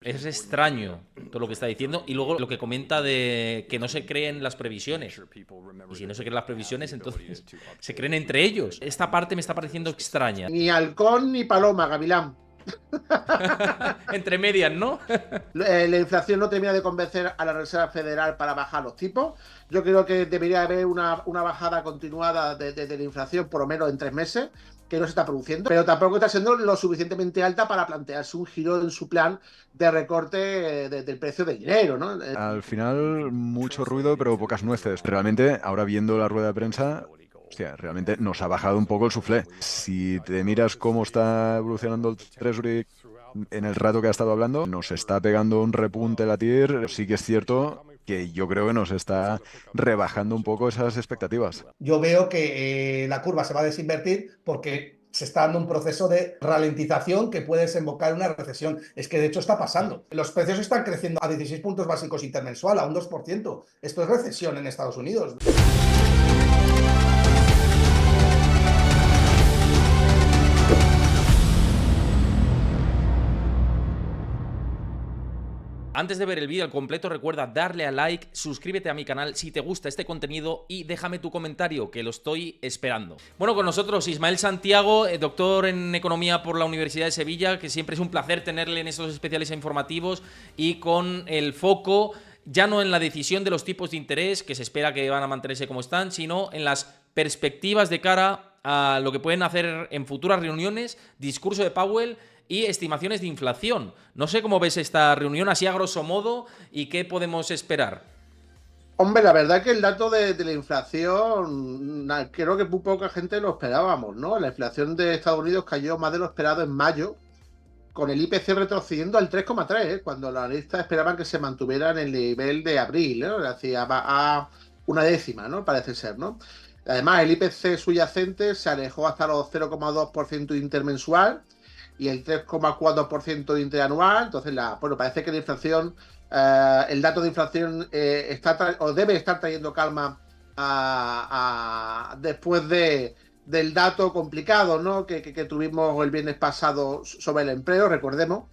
Es extraño todo lo que está diciendo y luego lo que comenta de que no se creen las previsiones. Y si no se creen las previsiones, entonces se creen entre ellos. Esta parte me está pareciendo extraña. Ni halcón ni paloma, Gavilán. Entre medias, ¿no? La inflación no termina de convencer a la Reserva Federal para bajar los tipos. Yo creo que debería haber una bajada continuada de la inflación, por lo menos en 3 meses, que no se está produciendo, pero tampoco está siendo lo suficientemente alta para plantearse un giro en su plan de recorte del precio del dinero, ¿no? Al final, mucho ruido, pero pocas nueces. Realmente, ahora viendo la rueda de prensa, hostia, realmente nos ha bajado un poco el suflé. Si te miras cómo está evolucionando el Treasury en el rato que ha estado hablando, nos está pegando un repunte la TIR. Sí que es cierto que yo creo que nos está rebajando un poco esas expectativas. Yo veo que la curva se va a desinvertir porque se está dando un proceso de ralentización que puede desembocar en una recesión. Es que de hecho está pasando. Los precios están creciendo a 16 puntos básicos intermensual, a un 2%. Esto es recesión en Estados Unidos. Antes de ver el vídeo al completo, recuerda darle a like, suscríbete a mi canal si te gusta este contenido y déjame tu comentario, que lo estoy esperando. Bueno, con nosotros Ismael Santiago, doctor en Economía por la Universidad de Sevilla, que siempre es un placer tenerle en estos especiales informativos y con el foco ya no en la decisión de los tipos de interés, que se espera que van a mantenerse como están, sino en las perspectivas de cara a lo que pueden hacer en futuras reuniones, discurso de Powell y estimaciones de inflación. No sé cómo ves esta reunión así a grosso modo y qué podemos esperar. Hombre, la verdad que el dato de la inflación, creo que muy poca gente lo esperábamos, ¿no? La inflación de Estados Unidos cayó más de lo esperado en mayo, con el IPC retrocediendo al 3,3, cuando los analistas esperaban que se mantuviera en el nivel de abril, ¿no? Hacia a una décima, ¿no? Parece ser, ¿no? Además, el IPC subyacente se alejó hasta los 0,2% intermensual y el 3,4% interanual. Entonces, bueno, parece que la inflación, el dato de inflación está o debe estar trayendo calma después del dato complicado, ¿no? que tuvimos el viernes pasado sobre el empleo. Recordemos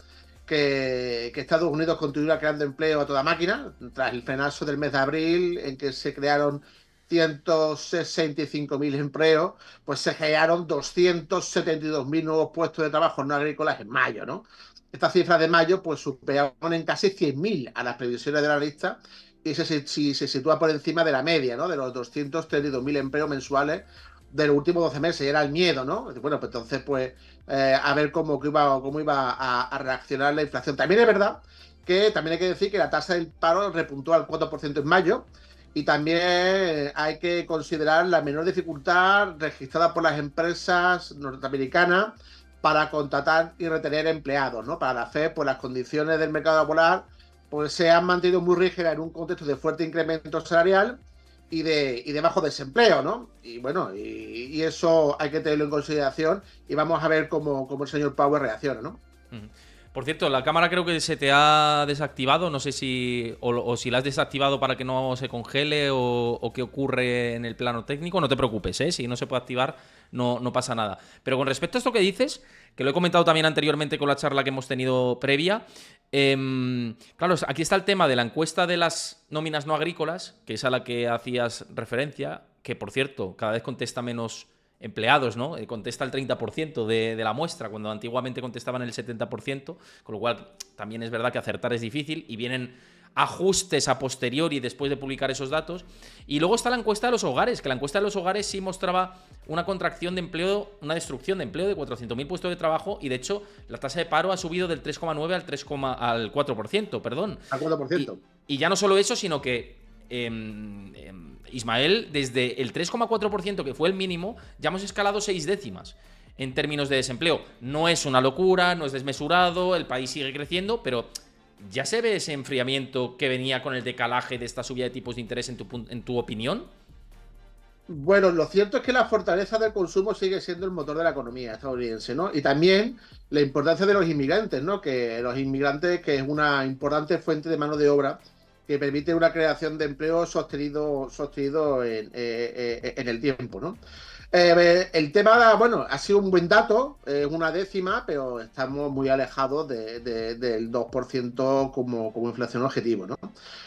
que Estados Unidos continúa creando empleo a toda máquina, tras el frenazo del mes de abril, en que se crearon 165.000 empleos, pues se crearon 272.000 nuevos puestos de trabajo no agrícolas en mayo, ¿no? Estas cifras de mayo pues superaron en casi 100.000 a las previsiones de la lista y se sitúa por encima de la media, ¿no? De los 232.000 empleos mensuales de los últimos 12 meses. Y era el miedo, ¿no? Bueno, pues entonces, pues, a ver cómo iba a reaccionar la inflación. También es verdad que también hay que decir que la tasa del paro repuntó al 4% en mayo, y también hay que considerar la menor dificultad registrada por las empresas norteamericanas para contratar y retener empleados, ¿no? Para la FED, pues las condiciones del mercado laboral pues se han mantenido muy rígidas en un contexto de fuerte incremento salarial y de bajo desempleo, ¿no? Y bueno, y eso hay que tenerlo en consideración y vamos a ver cómo el señor Powell reacciona, ¿no? Por cierto, la cámara creo que se te ha desactivado, no sé si o si la has desactivado para que no se congele o qué ocurre en el plano técnico. No te preocupes, si no se puede activar no pasa nada. Pero con respecto a esto que dices, que lo he comentado también anteriormente con la charla que hemos tenido previa, claro, aquí está el tema de la encuesta de las nóminas no agrícolas, que es a la que hacías referencia, que por cierto cada vez contesta menos empleados, ¿no? Contesta el 30% de la muestra, cuando antiguamente contestaban el 70%, con lo cual también es verdad que acertar es difícil y vienen ajustes a posteriori después de publicar esos datos. Y luego está la encuesta de los hogares, que la encuesta de los hogares sí mostraba una contracción de empleo, una destrucción de empleo de 400.000 puestos de trabajo, y de hecho la tasa de paro ha subido del 3,9 al 4%, perdón. Al 4%. Y ya no solo eso, sino que Ismael, desde el 3,4%, que fue el mínimo, ya hemos escalado 6 décimas en términos de desempleo. No es una locura, no es desmesurado, el país sigue creciendo, pero ¿ya se ve ese enfriamiento que venía con el decalaje de esta subida de tipos de interés en tu opinión? Bueno, lo cierto es que la fortaleza del consumo sigue siendo el motor de la economía estadounidense, ¿no? Y también la importancia de los inmigrantes, ¿no? Que los inmigrantes, que es una importante fuente de mano de obra que permite una creación de empleo sostenido en el tiempo, ¿no? El tema, bueno, ha sido un buen dato, una décima, pero estamos muy alejados del 2% como inflación objetivo, ¿no?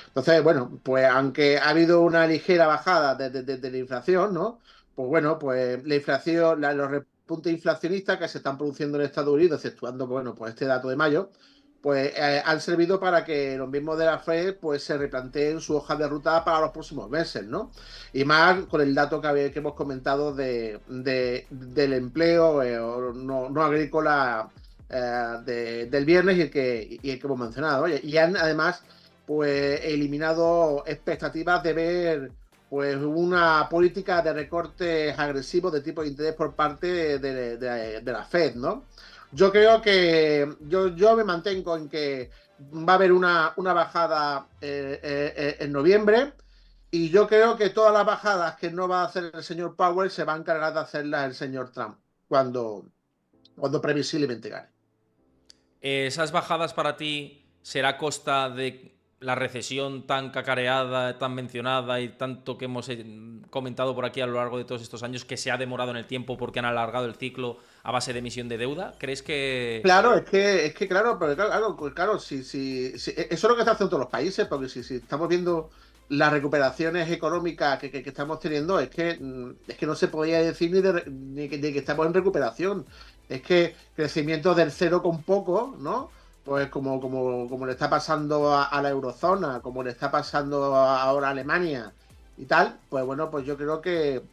Entonces, bueno, pues aunque ha habido una ligera bajada de la inflación, ¿no? Pues bueno, pues la inflación, los repuntes inflacionistas que se están produciendo en Estados Unidos, exceptuando, bueno, pues este dato de mayo, pues han servido para que los mismos de la FED pues se replanteen su hoja de ruta para los próximos meses, ¿no? Y más con el dato que hemos comentado del empleo no agrícola del viernes y el que hemos mencionado. Oye, y han además pues eliminado expectativas de ver pues una política de recortes agresivos de tipo de interés por parte de la Fed, ¿no? Yo creo que yo me mantengo en que va a haber una bajada en noviembre y yo creo que todas las bajadas que no va a hacer el señor Powell se va a encargar de hacerlas el señor Trump cuando previsiblemente gane. ¿Esas bajadas para ti será a costa de la recesión tan cacareada, tan mencionada y tanto que hemos comentado por aquí a lo largo de todos estos años, que se ha demorado en el tiempo porque han alargado el ciclo a base de emisión de deuda? ¿Crees que...? Claro, es que claro, pero claro, eso es lo que están haciendo todos los países, porque si estamos viendo las recuperaciones económicas que estamos teniendo, es que no se podía decir ni que estamos en recuperación. Es que crecimiento del cero con poco, ¿no? Pues como le está pasando a la eurozona, como le está pasando ahora a Alemania y tal, pues bueno, pues yo creo que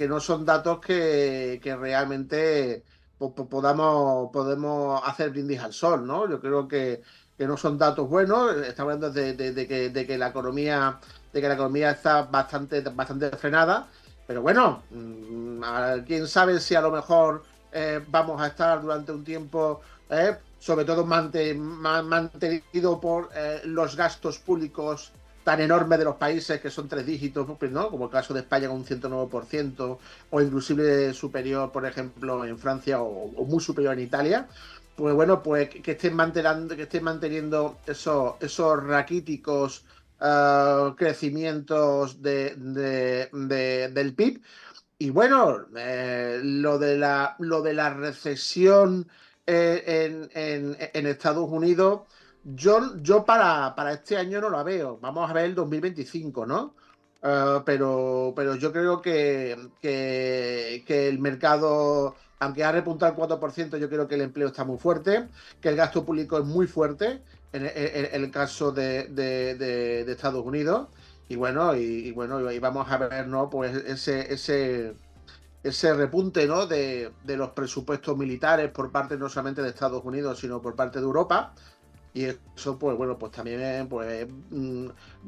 no son datos que realmente podemos hacer brindis al sol, ¿no? Yo creo que no son datos buenos. Estamos hablando de que la economía está bastante frenada, pero bueno, quién sabe si a lo mejor vamos a estar durante un tiempo, sobre todo mantenido por los gastos públicos tan enormes de los países que son tres dígitos, ¿no? Como el caso de España con un 109%, o inclusive superior, por ejemplo, en Francia o muy superior en Italia. Pues bueno, pues que estén manteniendo esos raquíticos crecimientos del PIB. Y bueno, lo de la recesión en Estados Unidos, yo para este año no la veo. Vamos a ver el 2025, ¿no? Pero yo creo que el mercado, aunque ha repuntado al 4%, yo creo que el empleo está muy fuerte, que el gasto público es muy fuerte en el caso de Estados Unidos. Y bueno, y vamos a ver, ¿no? Pues ese repunte, ¿no? de los presupuestos militares por parte no solamente de Estados Unidos, sino por parte de Europa. Y eso, pues bueno, pues también pues,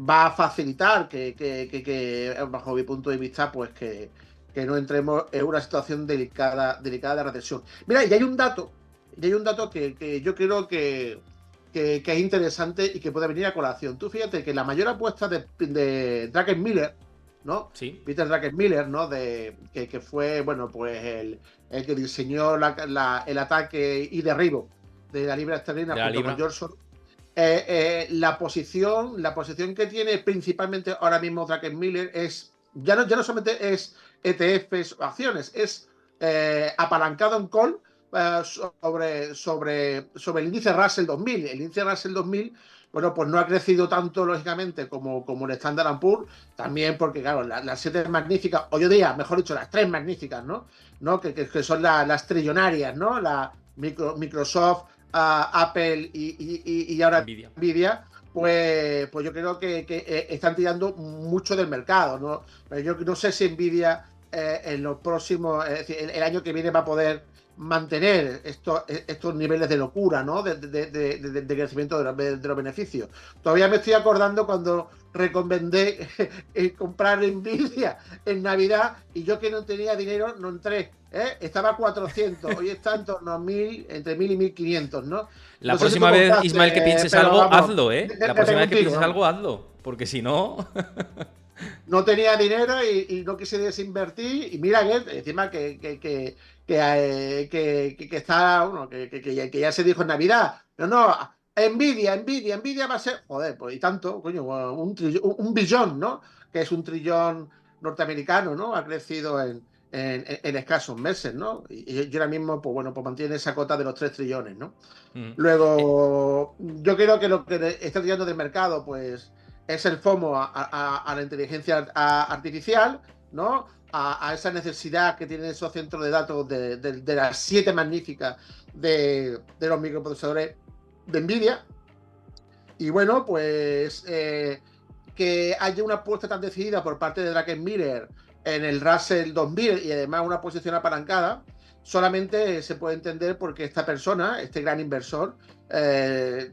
va a facilitar que, bajo mi punto de vista, pues que no entremos en una situación delicada de recesión. Mira, y hay un dato que yo creo que es interesante y que puede venir a colación. Tú fíjate que la mayor apuesta de Druckenmiller, ¿no? Sí. Peter Druckenmiller, ¿no? Que fue, bueno, pues el que diseñó el ataque y derribo de la libra esterlina junto con George Soros. La posición que tiene principalmente ahora mismo Druckenmiller es, ya no solamente es ETFs o acciones, es apalancado en call sobre el índice Russell 2000. El índice Russell 2000, bueno, pues no ha crecido tanto, lógicamente, como el Standard & Poor's, también porque, claro, las 7 magníficas, o yo diría, mejor dicho, las 3 magníficas, ¿no? Que son las trillonarias, ¿no? La Microsoft, Apple y ahora Nvidia, pues yo creo que están tirando mucho del mercado, ¿no? Pero yo no sé si Nvidia en los próximos, es decir, el año que viene va a poder mantener estos niveles de locura, ¿no? De crecimiento de los beneficios. Todavía me estoy acordando cuando recomendé comprar Nvidia en Navidad y yo que no tenía dinero no entré. Estaba a 400, hoy está en torno a 1000, entre 1000 y 1500, ¿no? La No sé si próxima tú vez, compraste, Ismael, que pienses pero algo, vamos, hazlo, ¿eh? La próxima vez que pienses algo, hazlo. Porque si no... No tenía dinero y no quise desinvertir. Y mira que encima que está, bueno, que ya se dijo en Navidad. No, Nvidia va a ser, joder, pues y tanto, coño, un billón, ¿no? Que es un trillón norteamericano, ¿no? Ha crecido en escasos meses, ¿no? Y ahora mismo, pues bueno, pues mantiene esa cota de los 3 trillones, ¿no? Luego, yo creo que lo que está tirando del mercado, pues, es el FOMO a la inteligencia artificial, ¿no? A esa necesidad que tienen esos centros de datos de las 7 magníficas de los microprocesadores de Nvidia. Y bueno, pues que haya una apuesta tan decidida por parte de Druckenmiller en el Russell 2000 y además una posición apalancada, solamente se puede entender porque esta persona, este gran inversor,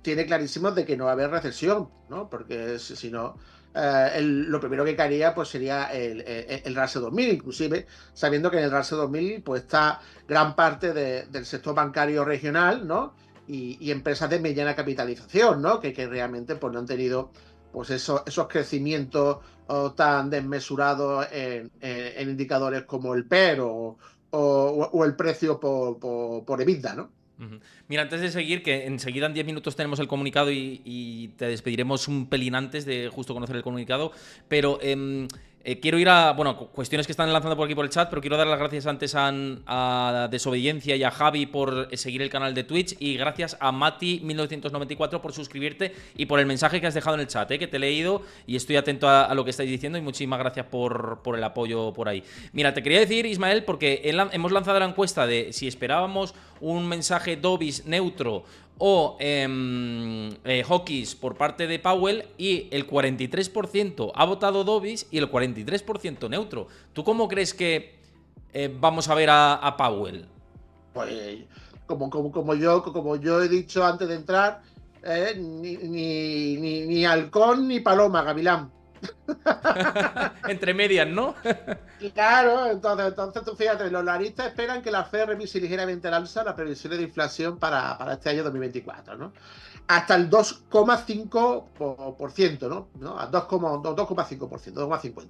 tiene clarísimo de que no va a haber recesión, ¿no? Porque si no, lo primero que caería pues sería el Russell 2000, inclusive sabiendo que en el Russell 2000 pues está gran parte del sector bancario regional, ¿no? Y empresas de mediana capitalización, ¿no? Que realmente pues, no han tenido pues esos crecimientos tan desmesurados en indicadores como el PER o el precio por EBITDA, ¿no? Mira, antes de seguir, que enseguida en 10 minutos tenemos el comunicado y te despediremos un pelín antes de justo conocer el comunicado, pero quiero ir a, bueno, cuestiones que están lanzando por aquí por el chat, pero quiero dar las gracias antes a Desobediencia y a Javi por seguir el canal de Twitch, y gracias a Mati1994 por suscribirte y por el mensaje que has dejado en el chat, que te he leído y estoy atento a lo que estáis diciendo, y muchísimas gracias por el apoyo por ahí. Mira, te quería decir, Ismael, porque hemos lanzado la encuesta de si esperábamos un mensaje dovish neutro o hawkish por parte de Powell, y el 43% ha votado dovish y el 43% neutro. ¿Tú cómo crees que vamos a ver a Powell? Pues como yo he dicho antes de entrar, ni halcón ni paloma, gavilán. Entre medias, ¿no? Claro, entonces tú fíjate, los analistas esperan que la Fed revise ligeramente al alza las previsiones de inflación para este año 2024, ¿no? Hasta el 2,5%, ¿no? A 2,5%, 2,50%.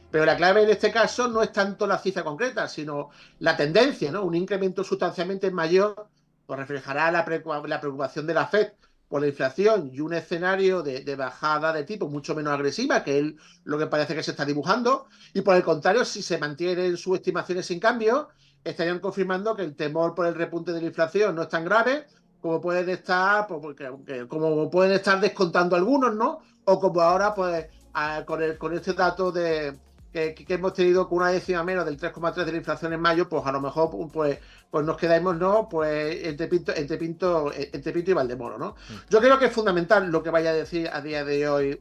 Pero la clave en este caso no es tanto la cifra concreta, sino la tendencia, ¿no? Un incremento sustancialmente mayor pues reflejará la preocupación de la Fed por la inflación y un escenario de bajada de tipo mucho menos agresiva, que es lo que parece que se está dibujando. Y por el contrario, si se mantienen sus estimaciones sin cambio, estarían confirmando que el temor por el repunte de la inflación no es tan grave como pueden estar, como pueden estar descontando algunos, ¿no? O como ahora, pues, con este dato que hemos tenido con una décima menos del 3,3 de la inflación en mayo, pues a lo mejor pues nos quedamos, ¿no? Pues entre Pinto y Valdemoro, ¿no? Yo creo que es fundamental lo que vaya a decir a día de hoy,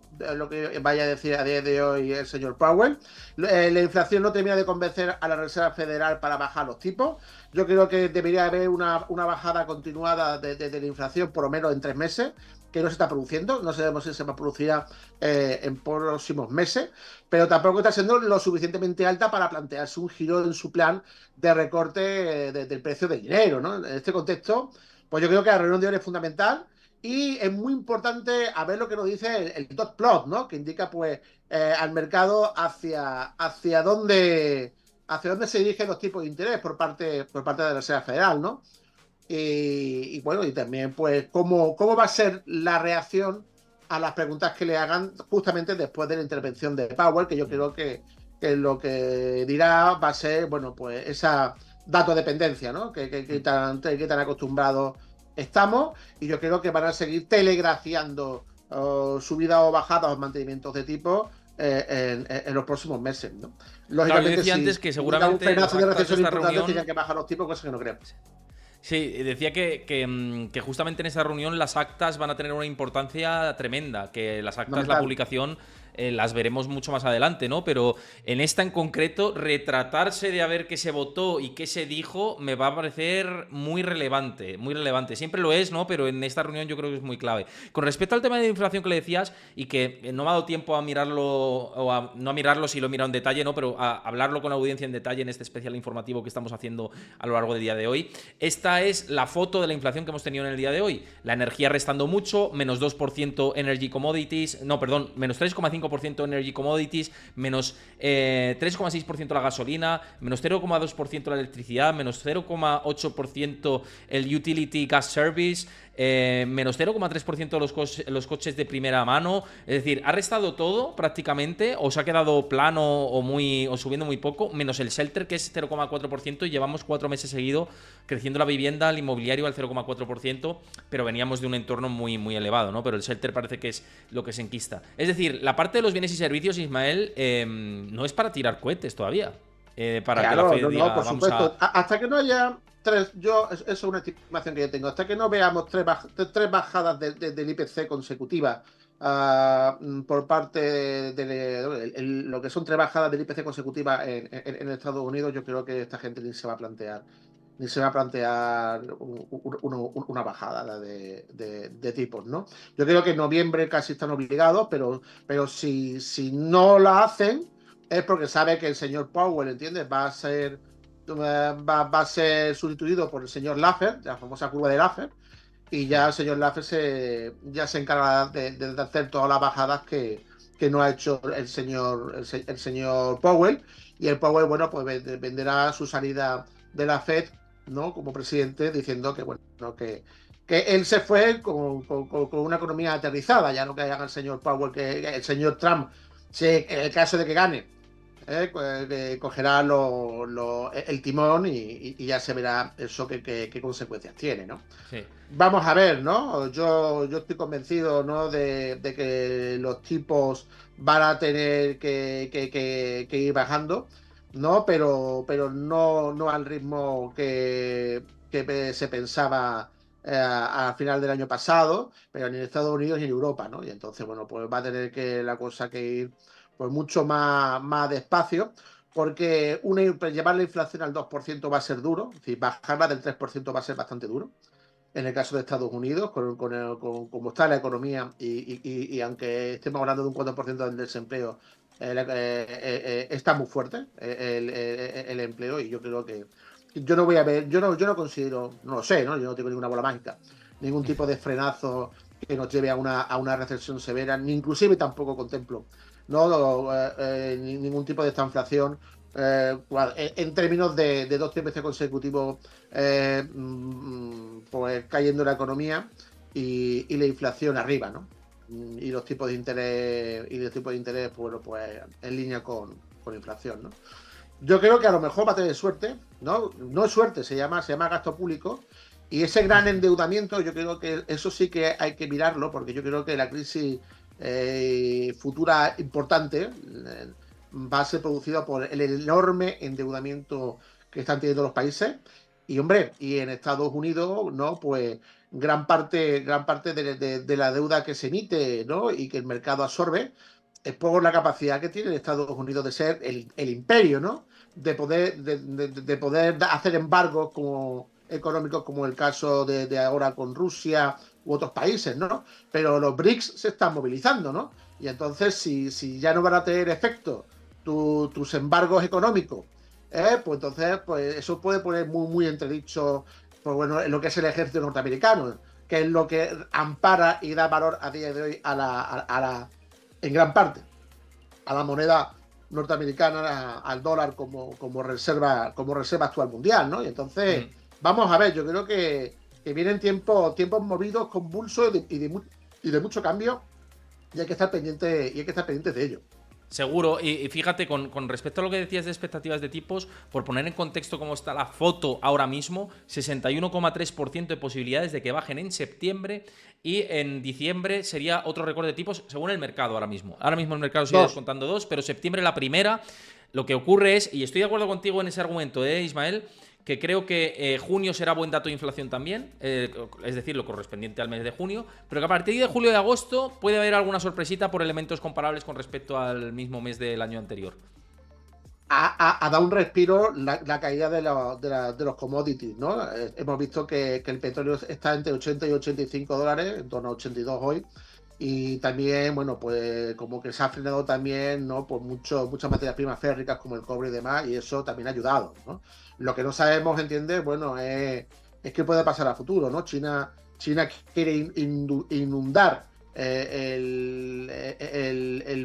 el señor Powell. La inflación no termina de convencer a la Reserva Federal para bajar los tipos. Yo creo que debería haber una bajada continuada de la inflación por lo menos en 3 meses, que no se está produciendo. No sabemos si se va a producir en próximos meses, pero tampoco está siendo lo suficientemente alta para plantearse un giro en su plan de recorte del precio del dinero, ¿no? En este contexto, pues yo creo que la reunión de hoy es fundamental y es muy importante a ver lo que nos dice el dot plot, ¿no? Que indica pues al mercado hacia dónde se dirigen los tipos de interés por parte de la Reserva Federal, ¿no? Y bueno, y también pues cómo va a ser la reacción a las preguntas que le hagan justamente después de la intervención de Powell, que yo creo que lo que dirá va a ser, bueno, pues esa dato-dependencia, ¿no? Que tan acostumbrados estamos, y yo creo que van a seguir telegrafiando subidas o bajadas o mantenimientos de tipo en los próximos meses, ¿no? Lógicamente, claro, yo decía antes que seguramente un frenazo de recesión importante tenían que bajar los tipos, cosa que no creo. Sí, decía que justamente en esa reunión las actas van a tener una importancia tremenda, que las actas, la publicación, las veremos mucho más adelante, ¿no? Pero en esta en concreto, retratarse de a ver qué se votó y qué se dijo me va a parecer muy relevante, muy relevante. Siempre lo es, ¿no? Pero en esta reunión yo creo que es muy clave. Con respecto al tema de inflación que le decías, y que no me ha dado tiempo a mirarlo, o no a mirarlo si lo he mirado en detalle, ¿no? Pero a hablarlo con la audiencia en detalle en este especial informativo que estamos haciendo a lo largo del día de hoy. Esta es la foto de la inflación que hemos tenido en el día de hoy. La energía restando mucho, menos 2% energy commodities, no, perdón, menos 3,5% energy commodities, menos 3,6% la gasolina, menos 0,2% la electricidad, menos 0,8% el utility gas service, menos 0,3% los coches de primera mano. Es decir, ha restado todo prácticamente, o se ha quedado plano o subiendo muy poco, menos el shelter, que es 0,4%, y llevamos 4 meses seguidos creciendo la vivienda, el inmobiliario al 0,4%, pero veníamos de un entorno muy, muy elevado, ¿no? Pero el shelter parece que es lo que se enquista. Es decir, la parte de los bienes y servicios, Ismael, no es para tirar cohetes todavía. Para que la Claro, Fed diga, por vamos supuesto. Hasta que no haya eso es una estimación que yo tengo, hasta que no veamos tres bajadas del IPC consecutivas por parte de lo que son tres bajadas del IPC consecutivas en Estados Unidos, yo creo que esta gente ni se va a plantear una bajada de tipos, ¿no? Yo creo que en noviembre casi están obligados, pero si no la hacen es porque sabe que el señor Powell, ¿entiendes? Va a ser sustituido por el señor Laffer, la famosa curva de Laffer, y ya el señor Laffer ya se encarga de hacer todas las bajadas que no ha hecho el señor Powell, y el Powell, bueno, pues venderá su salida de la Fed, ¿no? Como presidente, diciendo que, bueno, que él se fue con una economía aterrizada, ya no que haga el señor Powell, que el señor Trump, en el caso de que gane, cogerá el timón y ya se verá eso qué consecuencias tiene, ¿no? Sí. Vamos a ver, ¿no? Yo estoy convencido, ¿no? de que los tipos van a tener que ir bajando, ¿no? Pero no al ritmo que se pensaba al final del año pasado, pero ni en Estados Unidos ni en Europa, ¿no? Y entonces, bueno, pues va a tener la cosa que ir pues mucho más despacio, porque llevar la inflación al 2% va a ser duro, es decir, bajarla del 3% va a ser bastante duro. En el caso de Estados Unidos, con cómo está la economía, y aunque estemos hablando de un 4% del desempleo, está muy fuerte el empleo, y yo creo que yo no voy a ver, yo no considero, no lo sé, ¿no? Yo no tengo ninguna bola mágica, ningún tipo de frenazo que nos lleve a una recesión severa, ni inclusive tampoco contemplo, ¿no? Ningún tipo de esta inflación en términos de 2 meses consecutivos pues cayendo la economía y la inflación arriba, ¿no? Y los tipos de interés bueno, pues en línea con inflación, ¿no? Yo creo que a lo mejor va a tener suerte, ¿no? No es suerte, se llama gasto público, y ese gran endeudamiento, yo creo que eso sí que hay que mirarlo, porque yo creo que la crisis futura importante va a ser producida por el enorme endeudamiento que están teniendo los países. Y, hombre, y en Estados Unidos, ¿no? Pues gran parte de la deuda que se emite, ¿no? Y que el mercado absorbe es por la capacidad que tiene Estados Unidos de ser el imperio, ¿no? De poder hacer embargos económicos, como el caso de ahora con Rusia u otros países, ¿no? Pero los BRICS se están movilizando, ¿no? Y entonces, si ya no van a tener efecto tus embargos económicos, pues entonces pues eso puede poner muy entredicho, pues bueno, en lo que es el ejército norteamericano, que es lo que ampara y da valor a día de hoy en gran parte a la moneda norteamericana, al dólar como reserva actual mundial, ¿no? Y entonces, vamos a ver, yo creo que vienen tiempos movidos, convulsos y de mucho cambio, y hay que estar pendientes de ello. Seguro, y fíjate, con respecto a lo que decías de expectativas de tipos, por poner en contexto cómo está la foto ahora mismo, 61,3% de posibilidades de que bajen en septiembre, y en diciembre sería otro récord de tipos según el mercado ahora mismo. Ahora mismo el mercado sigue descontando 2, pero septiembre la primera. Lo que ocurre es, y estoy de acuerdo contigo en ese argumento, Ismael, que creo que junio será buen dato de inflación también, es decir, lo correspondiente al mes de junio, pero que a partir de julio y agosto puede haber alguna sorpresita por elementos comparables con respecto al mismo mes del año anterior. Ha dado un respiro la caída de los commodities, ¿no? Hemos visto que el petróleo está entre 80 y 85 dólares, en torno a 82 hoy, y también, bueno, pues como que se ha frenado también, ¿no? Pues muchas materias primas férricas como el cobre y demás, y eso también ha ayudado, ¿no? Lo que no sabemos, ¿entiendes? Bueno, es qué puede pasar a futuro, ¿no? China quiere inundar el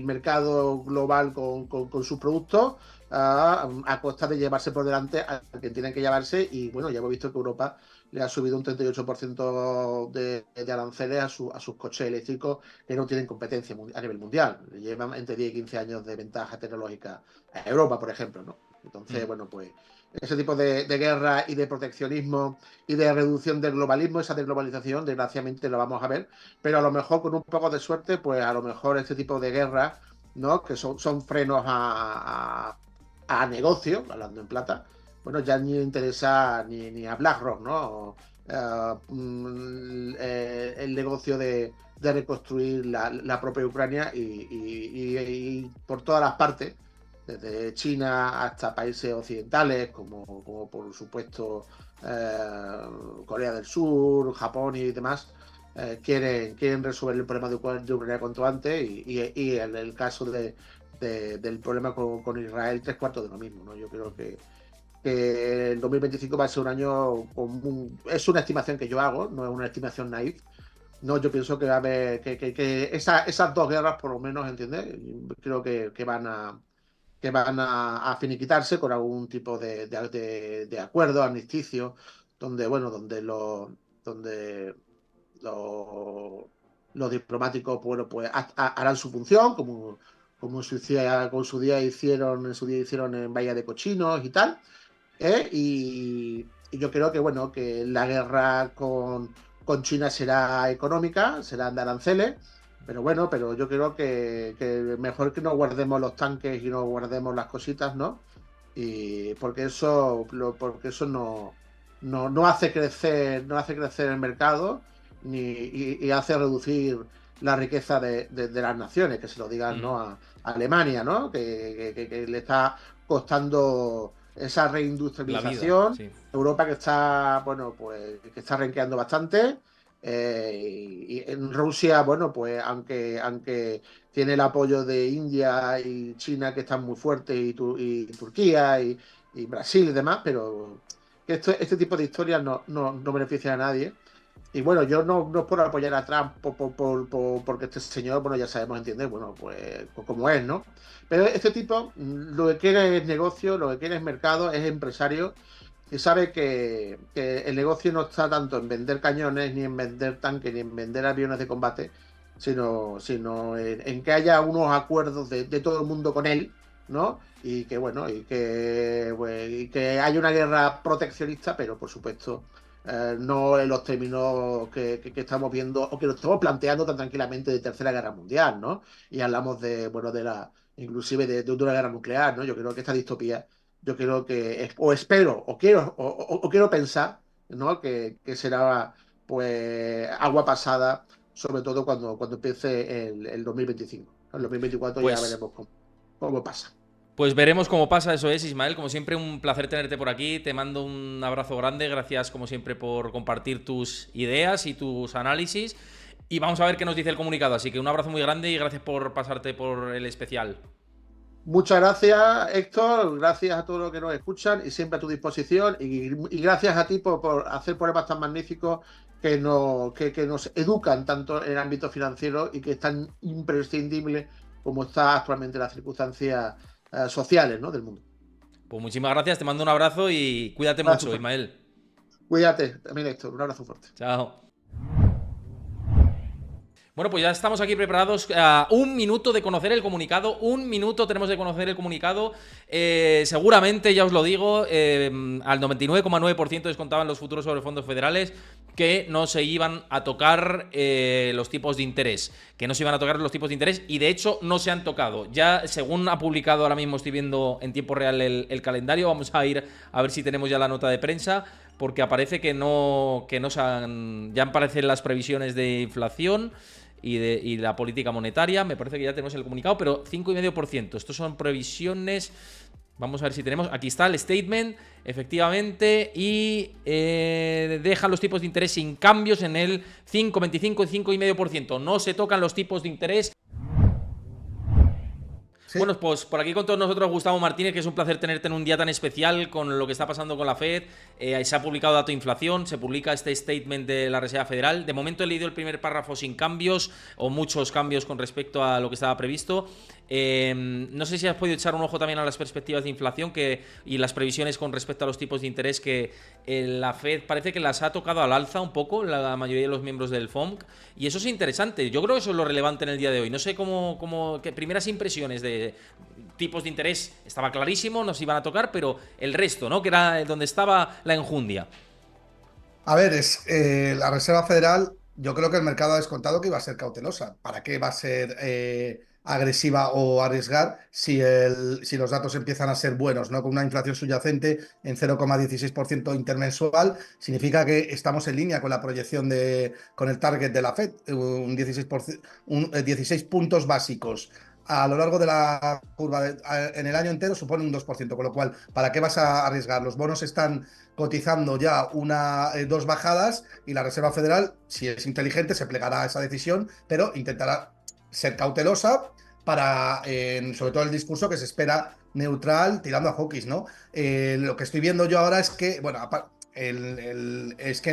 mercado global con sus productos a costa de llevarse por delante al que tienen que llevarse, y bueno, ya hemos visto que Europa le ha subido un 38% de aranceles a sus coches eléctricos que no tienen competencia a nivel mundial. Llevan entre 10 y 15 años de ventaja tecnológica a Europa, por ejemplo, ¿no? Entonces, bueno, pues ese tipo de guerra y de proteccionismo y de reducción del globalismo, esa desglobalización, desgraciadamente lo vamos a ver, pero a lo mejor con un poco de suerte, pues a lo mejor este tipo de guerras, ¿no? Que son frenos a negocio, hablando en plata, bueno, ya ni interesa ni a BlackRock, ¿no? El negocio de reconstruir la propia Ucrania y por todas las partes, desde China hasta países occidentales, como por supuesto Corea del Sur, Japón y demás, quieren resolver el problema de Ucrania cuanto antes y en el caso del problema con Israel, 3/4 de lo mismo, ¿no? Yo creo que el 2025 va a ser un año es una estimación que yo hago, no es una estimación naif. No, yo pienso que va a haber que esas dos guerras, por lo menos, ¿entiendes? Creo que van a finiquitarse con algún tipo de acuerdo, armisticio, donde, bueno, donde los diplomáticos, bueno, pues harán su función, como en su día hicieron en Bahía de Cochinos y tal. Y yo creo que, bueno, que la guerra con China será económica, serán de aranceles, pero bueno, pero yo creo que mejor que no guardemos los tanques y no guardemos las cositas, ¿no? Y porque eso no hace crecer, el mercado y hace reducir la riqueza de las naciones, que se lo digan, ¿no? A Alemania, ¿no? Que le está costando esa reindustrialización. Sí. Europa que está, bueno, pues que está renqueando bastante. Y en Rusia, bueno, pues aunque tiene el apoyo de India y China que están muy fuertes y Turquía y Brasil y demás, pero este tipo de historias no benefician a nadie. Y bueno, yo no es por apoyar a Trump porque este señor, bueno, ya sabemos, ¿entiendes? Bueno, pues como es, ¿no? Pero este tipo lo que quiere es negocio, lo que quiere es mercado, es empresario y sabe que el negocio no está tanto en vender cañones, ni en vender tanques, ni en vender aviones de combate, sino en que haya unos acuerdos de todo el mundo con él, ¿no? Y que, bueno, y que haya una guerra proteccionista, pero por supuesto no en los términos que estamos viendo o que nos estamos planteando tan tranquilamente de Tercera Guerra Mundial, ¿no? Y hablamos inclusive de una guerra nuclear, ¿no? Yo creo que esta distopía, yo creo que, o espero, o quiero pensar, ¿no? Que será, pues, agua pasada, sobre todo cuando empiece el 2025. El 2024 ya veremos cómo pasa. Pues veremos cómo pasa, eso es, Ismael. Como siempre, un placer tenerte por aquí. Te mando un abrazo grande. Gracias, como siempre, por compartir tus ideas y tus análisis. Y vamos a ver qué nos dice el comunicado. Así que un abrazo muy grande y gracias por pasarte por el especial. Muchas gracias, Héctor. Gracias a todos los que nos escuchan y siempre a tu disposición. Y gracias a ti por hacer programas tan magníficos que nos educan tanto en el ámbito financiero y que es tan imprescindible como está actualmente las circunstancias sociales, ¿no? del mundo. Pues muchísimas gracias, te mando un abrazo y cuídate mucho, Ismael. Cuídate también, Héctor. Un abrazo fuerte. Chao. Bueno, pues ya estamos aquí preparados. Un minuto de conocer el comunicado. Un minuto tenemos de conocer el comunicado. Seguramente, ya os lo digo, al 99,9% descontaban los futuros sobre fondos federales que no se iban a tocar los tipos de interés. Que no se iban a tocar los tipos de interés y de hecho no se han tocado. Ya, según ha publicado ahora mismo, estoy viendo en tiempo real el calendario. Vamos a ir a ver si tenemos ya la nota de prensa. Porque aparece que no se han... Ya aparecen las previsiones de inflación y la política monetaria. Me parece que ya tenemos el comunicado, pero 5,5%. Estos son previsiones. Vamos a ver si tenemos. Aquí está el statement, efectivamente. Y dejan los tipos de interés sin cambios en el 5,25 y 5,5%. No se tocan los tipos de interés. Sí. Bueno, pues por aquí con todos nosotros Gustavo Martínez, que es un placer tenerte en un día tan especial con lo que está pasando con la Fed. Se ha publicado dato de inflación, se publica este statement de la Reserva Federal. De momento he leído el primer párrafo sin cambios o muchos cambios con respecto a lo que estaba previsto. No sé si has podido echar un ojo también a las perspectivas de inflación y las previsiones con respecto a los tipos de interés que la Fed parece que las ha tocado al alza un poco, la mayoría de los miembros del FOMC, y eso es interesante. Yo creo que eso es lo relevante en el día de hoy. No sé qué primeras impresiones de tipos de interés, estaba clarísimo, nos iban a tocar, pero el resto, ¿no? Que era donde estaba la enjundia. A ver, la Reserva Federal, yo creo que el mercado ha descontado que iba a ser cautelosa. ¿Para qué va a ser agresiva o arriesgar si los datos empiezan a ser buenos, ¿no? Con una inflación subyacente en 0,16% intermensual, significa que estamos en línea con la proyección con el target de la Fed, un 16 puntos básicos. A lo largo de la curva en el año entero supone un 2%, con lo cual, ¿para qué vas a arriesgar? Los bonos están cotizando ya dos bajadas y la Reserva Federal, si es inteligente, se plegará a esa decisión, pero intentará ser cautelosa para, sobre todo el discurso que se espera neutral, tirando a hawkish, ¿no? Lo que estoy viendo yo ahora es que, bueno, es que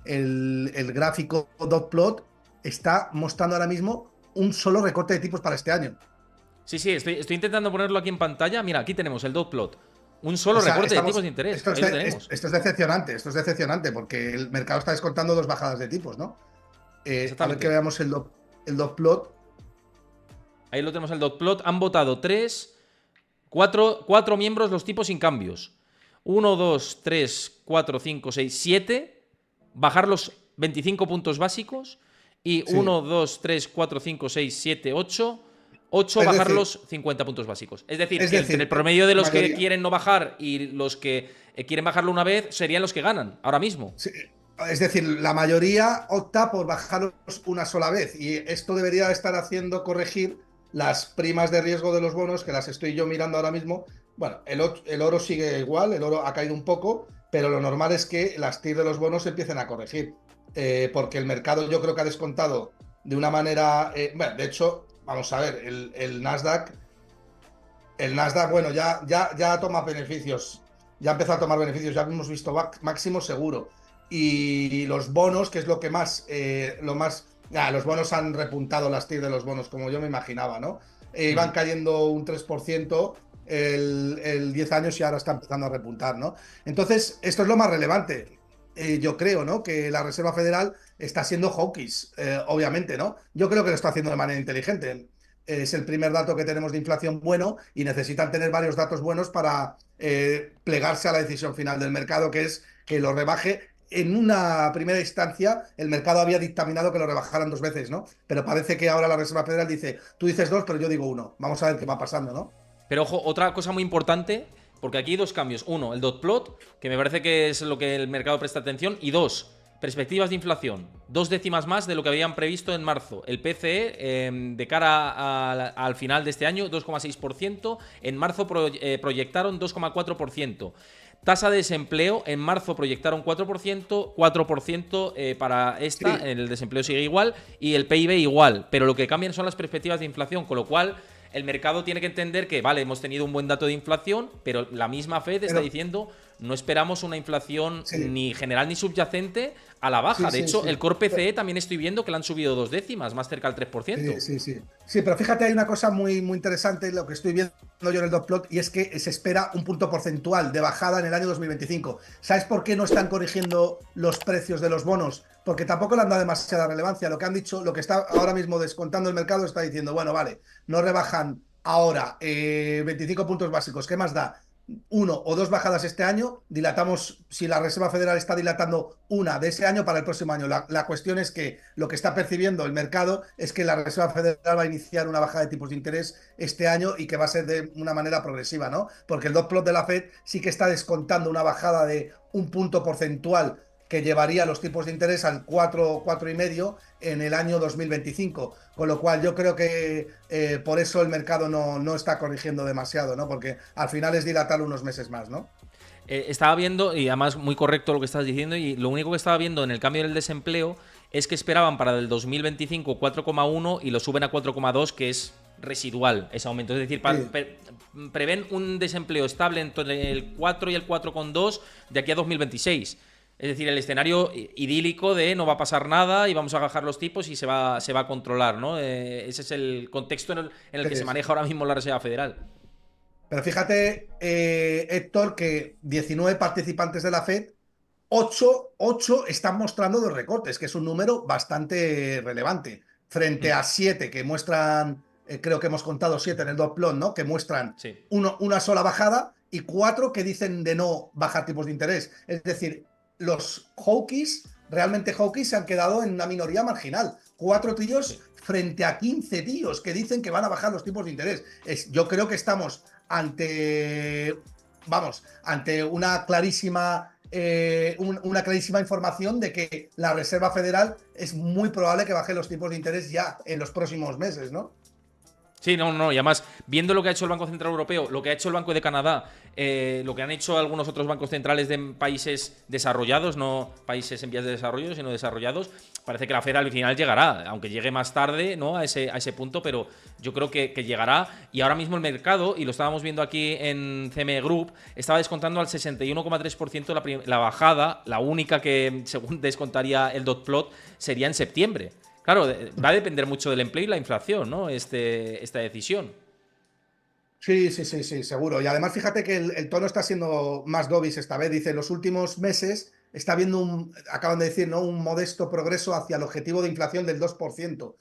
el gráfico dot plot está mostrando ahora mismo un solo recorte de tipos para este año. Sí, estoy intentando ponerlo aquí en pantalla. Mira, aquí tenemos el dot plot. Un solo recorte de tipos de interés. Esto es decepcionante porque el mercado está descontando dos bajadas de tipos, ¿no? A ver que veamos el dot plot. Ahí lo tenemos el dot plot. Han votado 4 miembros los tipos sin cambios. 1, 2, 3, 4, 5, 6, 7. Bajar los 25 puntos básicos. Y 1, 2, 3, 4, 5, 6, 7, 8. 8 bajar los 50 puntos básicos. Es decir, entre el promedio de los que quieren no bajar y los que quieren bajarlo una vez serían los que ganan ahora mismo. Sí. Es decir, la mayoría opta por bajarlos una sola vez y esto debería estar haciendo corregir las primas de riesgo de los bonos, que las estoy yo mirando ahora mismo. Bueno, el oro sigue igual, el oro ha caído un poco, pero lo normal es que las TIR de los bonos empiecen a corregir, porque el mercado yo creo que ha descontado de una manera... bueno, de hecho... Vamos a ver, el Nasdaq, bueno, ya toma beneficios, ya empezó a tomar beneficios, ya hemos visto máximo seguro. Y los bonos, que es lo que más, los bonos han repuntado las TIR de los bonos, como yo me imaginaba, ¿no? Iban cayendo un 3% el 10 años y ahora está empezando a repuntar, ¿no? Entonces, esto es lo más relevante. Yo creo, ¿no? Que la Reserva Federal está siendo hawkish, obviamente, ¿no? Yo creo que lo está haciendo de manera inteligente. Es el primer dato que tenemos de inflación bueno y necesitan tener varios datos buenos para plegarse a la decisión final del mercado, que es que lo rebaje. En una primera instancia, el mercado había dictaminado que lo rebajaran 2 veces, ¿no? Pero parece que ahora la Reserva Federal dice, tú dices 2, pero yo digo 1. Vamos a ver qué va pasando, ¿no? Pero ojo, otra cosa muy importante... Porque aquí hay 2 cambios. 1, el dot plot, que me parece que es lo que el mercado presta atención. Y 2, perspectivas de inflación. 2 décimas más de lo que habían previsto en marzo. El PCE, de cara al final de este año, 2,6%. En marzo proyectaron 2,4%. Tasa de desempleo, en marzo proyectaron 4%, 4% para esta, sí. El desempleo sigue igual. Y el PIB igual. Pero lo que cambian son las perspectivas de inflación, con lo cual... El mercado tiene que entender que, vale, hemos tenido un buen dato de inflación, pero la misma Fed está diciendo no esperamos una inflación ni general ni subyacente a la baja. De hecho, el Core PCE también estoy viendo que le han subido 2 décimas, más cerca al 3%. Sí, pero fíjate, hay una cosa muy, muy interesante, lo que estoy viendo yo en el dot plot, y es que se espera un punto porcentual de bajada en el año 2025. ¿Sabes por qué no están corrigiendo los precios de los bonos? Porque tampoco le han dado demasiada relevancia. Lo que han dicho, lo que está ahora mismo descontando el mercado está diciendo, bueno, vale, no rebajan ahora 25 puntos básicos, ¿qué más da? 1 o 2 bajadas este año, dilatamos, si la Reserva Federal está dilatando una de ese año para el próximo año. La cuestión es que lo que está percibiendo el mercado es que la Reserva Federal va a iniciar una bajada de tipos de interés este año y que va a ser de una manera progresiva, ¿no? Porque el dot plot de la Fed sí que está descontando una bajada de un punto porcentual que llevaría los tipos de interés al 4,5 en el año 2025. Con lo cual yo creo que por eso el mercado no está corrigiendo demasiado, ¿no? Porque al final es dilatar unos meses más, ¿no? Estaba viendo, y además muy correcto lo que estás diciendo, y lo único que estaba viendo en el cambio del desempleo es que esperaban para el 2025 4,1 y lo suben a 4,2, que es residual ese aumento. Es decir, prevén un desempleo estable entre el 4 y el 4,2 de aquí a 2026. Es decir, el escenario idílico de no va a pasar nada y vamos a bajar los tipos y se va a controlar, ¿no? Ese es el contexto en el que se maneja ahora mismo la Reserva Federal. Pero fíjate, Héctor, que 19 participantes de la Fed, 8 están mostrando los recortes, que es un número bastante relevante, frente a 7 que muestran, creo que hemos contado 7 en el dot plot, ¿no? Que muestran Sí. una sola bajada y 4 que dicen de no bajar tipos de interés. Es decir, los hawkies, realmente hawkies, se han quedado en una minoría marginal. 4 tíos frente a 15 tíos que dicen que van a bajar los tipos de interés. Yo creo que estamos ante una clarísima información de que la Reserva Federal es muy probable que baje los tipos de interés ya en los próximos meses, ¿no? Sí, no, y además, viendo lo que ha hecho el Banco Central Europeo, lo que ha hecho el Banco de Canadá, lo que han hecho algunos otros bancos centrales de países desarrollados, no países en vías de desarrollo, sino desarrollados, parece que la Fed al final llegará, aunque llegue más tarde, ¿no? a ese punto, pero yo creo que llegará. Y ahora mismo el mercado, y lo estábamos viendo aquí en CME Group, estaba descontando al 61,3% la bajada, la única que, según descontaría el dot plot, sería en septiembre. Claro, va a depender mucho del empleo y la inflación, ¿no? Esta decisión. Sí, seguro. Y además fíjate que el tono está siendo más dovish esta vez. Dice, en los últimos meses está habiendo acaban de decir, ¿no? Un modesto progreso hacia el objetivo de inflación del 2%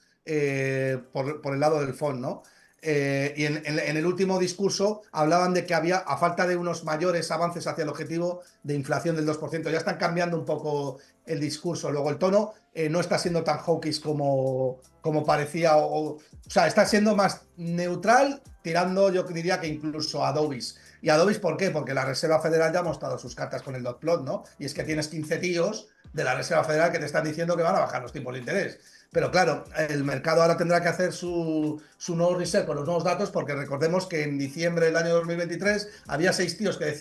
por el lado del FOD, ¿no? Y en el último discurso hablaban de que había, a falta de unos mayores avances hacia el objetivo de inflación del 2%. Ya están cambiando un poco el discurso. Luego el tono no está siendo tan hawkish como parecía. O sea, está siendo más neutral, tirando, yo diría que incluso a dovish. ¿Y a dovish por qué? Porque la Reserva Federal ya ha mostrado sus cartas con el dot plot, ¿no? Y es que tienes 15 tíos de la Reserva Federal que te están diciendo que van a bajar los tipos de interés. Pero claro, el mercado ahora tendrá que hacer su nuevo reset con los nuevos datos, porque recordemos que en diciembre del año 2023 había 6 tíos que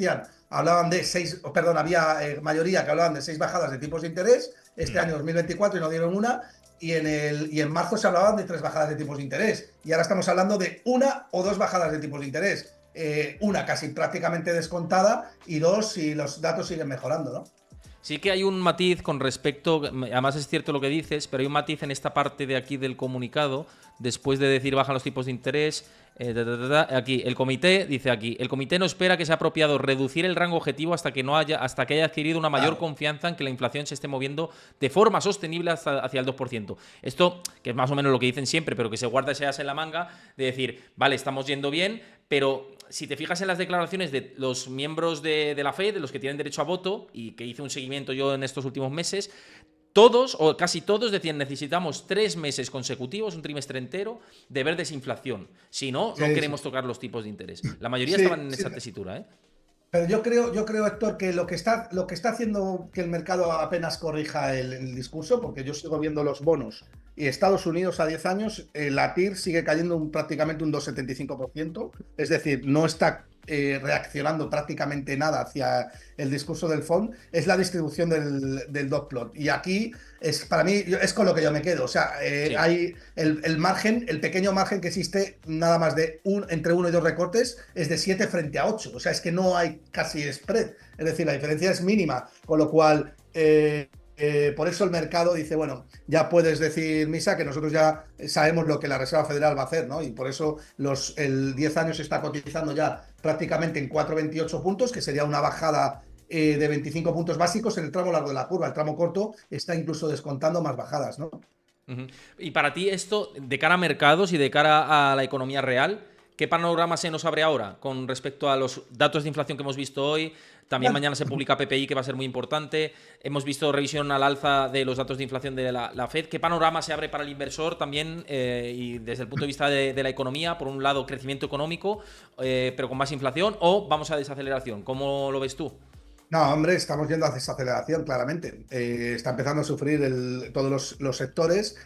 hablaban de 6, perdón, había mayoría que hablaban de 6 bajadas de tipos de interés este año 2024 y no dieron una, y en marzo se hablaban de 3 bajadas de tipos de interés, y ahora estamos hablando de 1 o 2 bajadas de tipos de interés, una casi prácticamente descontada y 2 si los datos siguen mejorando, ¿no? Sí que hay un matiz con respecto, además es cierto lo que dices, pero hay un matiz en esta parte de aquí del comunicado, después de decir bajan los tipos de interés, aquí, el comité, dice aquí, el comité no espera que sea apropiado reducir el rango objetivo hasta que haya adquirido una mayor confianza en que la inflación se esté moviendo de forma sostenible hacia el 2%. Esto, que es más o menos lo que dicen siempre, pero que se guarda ese as en la manga, de decir, vale, estamos yendo bien, pero si te fijas en las declaraciones de los miembros de la FED, de los que tienen derecho a voto, y que hice un seguimiento yo en estos últimos meses, todos, o casi todos, decían necesitamos 3 meses consecutivos, un trimestre entero, de ver desinflación. Si no, no queremos tocar los tipos de interés. La mayoría estaban en esa tesitura, ¿eh? Pero yo creo, Héctor, que lo que está haciendo que el mercado apenas corrija el discurso, porque yo sigo viendo los bonos y Estados Unidos a 10 años, la TIR sigue cayendo prácticamente un 2,75%, es decir, no está reaccionando prácticamente nada hacia el discurso del FOD, es la distribución del dot plot. Y aquí, para mí, es con lo que yo me quedo. O sea, hay el margen, el pequeño margen que existe, nada más de entre 1 y 2 recortes, es de 7 frente a 8. O sea, es que no hay casi spread. Es decir, la diferencia es mínima. Con lo cual, por eso el mercado dice, bueno, ya puedes decir, Misa, que nosotros ya sabemos lo que la Reserva Federal va a hacer, ¿no? Y por eso el 10 años se está cotizando ya prácticamente en 4,28 puntos, que sería una bajada de 25 puntos básicos en el tramo largo de la curva. El tramo corto está incluso descontando más bajadas, ¿no? Y para ti esto, de cara a mercados y de cara a la economía real, ¿qué panorama se nos abre ahora con respecto a los datos de inflación que hemos visto hoy? También mañana se publica PPI, que va a ser muy importante. Hemos visto revisión al alza de los datos de inflación de la Fed. ¿Qué panorama se abre para el inversor también? Y desde el punto de vista de la economía, por un lado, crecimiento económico, pero con más inflación, o vamos a desaceleración. ¿Cómo lo ves tú? No, hombre, estamos yendo a desaceleración, claramente. Está empezando a sufrir todos los sectores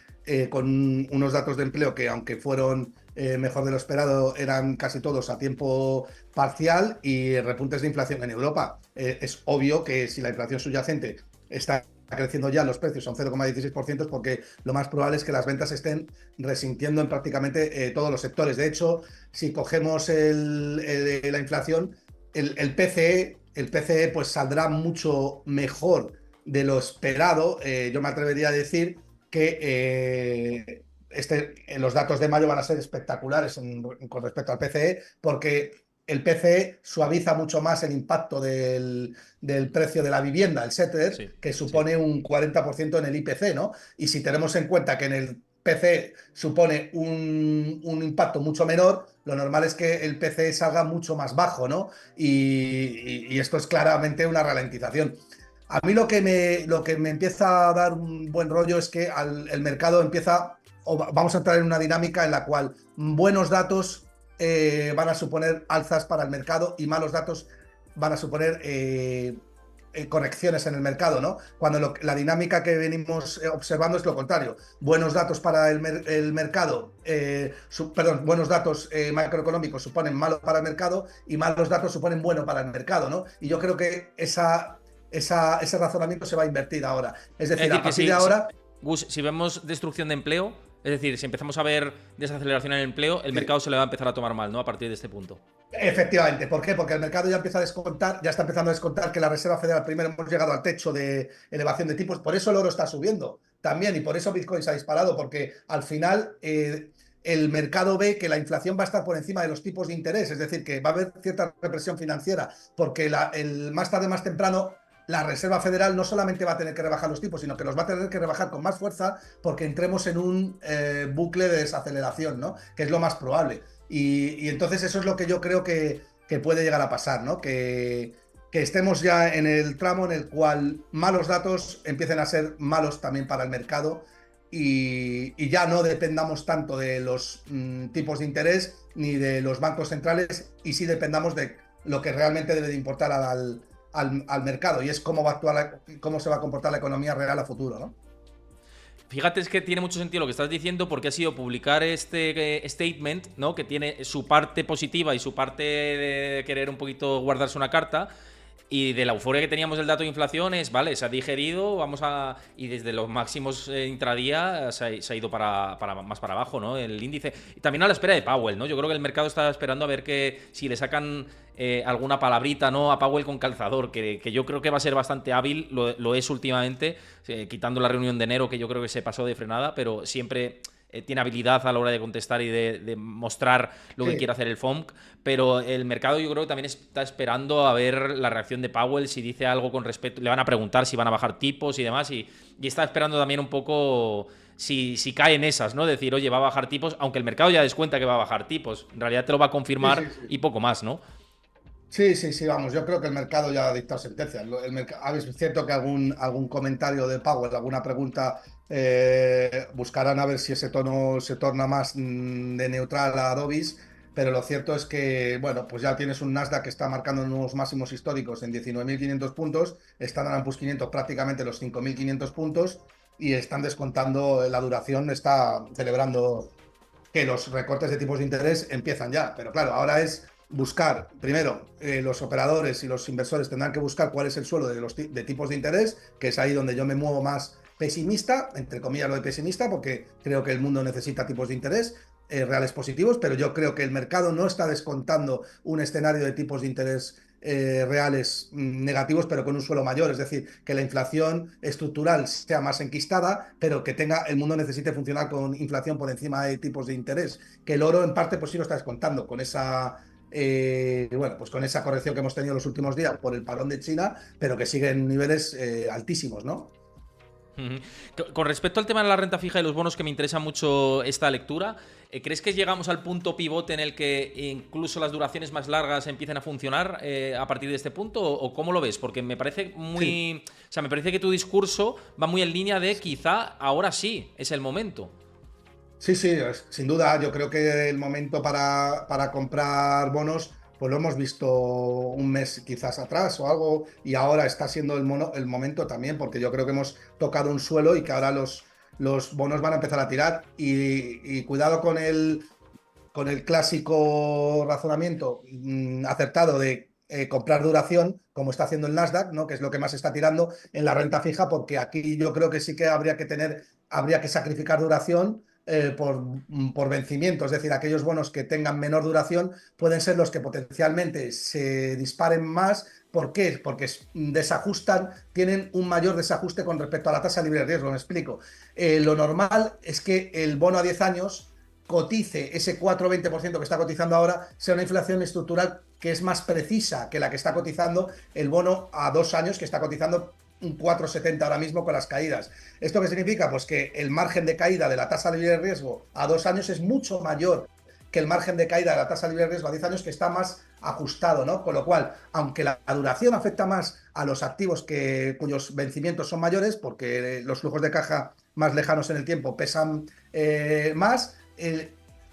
con unos datos de empleo que, aunque fueron mejor de lo esperado, eran casi todos a tiempo parcial, y repuntes de inflación en Europa. Es obvio que si la inflación subyacente está creciendo ya, los precios son 0,16%, es porque lo más probable es que las ventas estén resintiendo en prácticamente todos los sectores. De hecho, si cogemos la inflación, el PCE pues saldrá mucho mejor de lo esperado, yo me atrevería a decir que los datos de mayo van a ser espectaculares con respecto al PCE, porque el PCE suaviza mucho más el impacto del precio de la vivienda, el SETER, Sí, que sí. supone un 40% en el IPC, ¿no? Y si tenemos en cuenta que en el PCE supone un impacto mucho menor, lo normal es que el PCE salga mucho más bajo, ¿no? Y esto es claramente una ralentización. A mí lo que me empieza a dar un buen rollo es que el mercado empieza, vamos a entrar en una dinámica en la cual buenos datos van a suponer alzas para el mercado y malos datos van a suponer correcciones en el mercado, ¿no? Cuando la dinámica que venimos observando es lo contrario. Buenos datos para el mercado, perdón, buenos datos macroeconómicos suponen malo para el mercado y malos datos suponen bueno para el mercado, ¿no? Y yo creo que ese razonamiento se va a invertir ahora. Es Es decir, decir, a que partir de ahora... Gus, si vemos destrucción de empleo, es decir, si empezamos a ver desaceleración en el empleo, el mercado se le va a empezar a tomar mal, ¿no? A partir de este punto. Efectivamente, ¿por qué? Porque el mercado ya empieza a descontar, ya está empezando a descontar que la Reserva Federal, primero hemos llegado al techo de elevación de tipos, por eso el oro está subiendo también y por eso Bitcoin se ha disparado, porque al final el mercado ve que la inflación va a estar por encima de los tipos de interés, es decir, que va a haber cierta represión financiera, porque más tarde, más temprano, la Reserva Federal no solamente va a tener que rebajar los tipos, sino que los va a tener que rebajar con más fuerza porque entremos en un bucle de desaceleración, ¿no? Que es lo más probable. Y entonces eso es lo que yo creo que puede llegar a pasar, ¿no? Que estemos ya en el tramo en el cual malos datos empiecen a ser malos también para el mercado y ya no dependamos tanto de los tipos de interés ni de los bancos centrales y sí dependamos de lo que realmente debe de importar al mercado y es cómo va a actuar, cómo se va a comportar la economía real a futuro, ¿no? Fíjate, es que tiene mucho sentido lo que estás diciendo porque ha sido publicar este statement, ¿no? Que tiene su parte positiva y su parte de querer un poquito guardarse una carta. Y de la euforia que teníamos del dato de inflación es, vale, se ha digerido, vamos a. Y desde los máximos intradía se ha ido más para abajo, ¿no? El índice. Y también a la espera de Powell, ¿no? Yo creo que el mercado está esperando a ver si le sacan alguna palabrita, ¿no? A Powell con calzador, que yo creo que va a ser bastante hábil, lo es últimamente, quitando la reunión de enero, que yo creo que se pasó de frenada, pero siempre tiene habilidad a la hora de contestar y de mostrar lo que quiere hacer el FOMC, pero el mercado yo creo que también está esperando a ver la reacción de Powell, si dice algo con respecto, le van a preguntar si van a bajar tipos y demás, y está esperando también un poco si cae en esas, ¿no? Decir, oye, va a bajar tipos, aunque el mercado ya descuenta que va a bajar tipos, en realidad te lo va a confirmar y poco más, ¿no? Sí, vamos, yo creo que el mercado ya ha dictado sentencia. Es cierto que algún comentario de Powell, alguna pregunta, buscarán a ver si ese tono se torna más de neutral a dovish, pero lo cierto es que, bueno, pues ya tienes un Nasdaq que está marcando nuevos máximos históricos en 19.500 puntos, Standard & Poor's 500 prácticamente los 5.500 puntos y están descontando la duración, está celebrando que los recortes de tipos de interés empiezan ya, pero claro, ahora es buscar, primero, los operadores y los inversores tendrán que buscar cuál es el suelo de tipos de interés, que es ahí donde yo me muevo más pesimista, entre comillas lo de pesimista, porque creo que el mundo necesita tipos de interés reales positivos, pero yo creo que el mercado no está descontando un escenario de tipos de interés reales negativos, pero con un suelo mayor, es decir, que la inflación estructural sea más enquistada, pero que el mundo necesite funcionar con inflación por encima de tipos de interés, que el oro en parte pues sí lo está descontando con esa bueno, pues con esa corrección que hemos tenido los últimos días por el parón de China, pero que sigue en niveles altísimos, ¿no? Con respecto al tema de la renta fija y los bonos, que me interesa mucho esta lectura, ¿crees que llegamos al punto pivote en el que incluso las duraciones más largas empiecen a funcionar a partir de este punto? ¿O cómo lo ves? Porque me parece muy... O sea, me parece que tu discurso va muy en línea de quizá ahora sí es el momento. Sí, sin duda, yo creo que el momento para comprar bonos, pues lo hemos visto un mes quizás atrás o algo, y ahora está siendo el momento también, porque yo creo que hemos tocado un suelo y que ahora los bonos van a empezar a tirar. Y cuidado con el clásico razonamiento acertado de comprar duración, como está haciendo el Nasdaq, ¿no? Que es lo que más está tirando en la renta fija, porque aquí yo creo que sí que habría que sacrificar duración por vencimiento, es decir, aquellos bonos que tengan menor duración pueden ser los que potencialmente se disparen más. ¿Por qué? Porque desajustan, tienen un mayor desajuste con respecto a la tasa libre de riesgo. Me explico. Lo normal es que el bono a 10 años cotice ese 4,20% que está cotizando ahora, sea una inflación estructural que es más precisa que la que está cotizando el bono a 2 años, que está cotizando un 4,70 ahora mismo con las caídas. ¿Esto qué significa? Pues que el margen de caída de la tasa libre de riesgo a 2 años es mucho mayor que el margen de caída de la tasa libre de riesgo a 10 años, que está más ajustado, ¿no? Con lo cual, aunque la duración afecta más a los activos cuyos vencimientos son mayores, porque los flujos de caja más lejanos en el tiempo pesan más,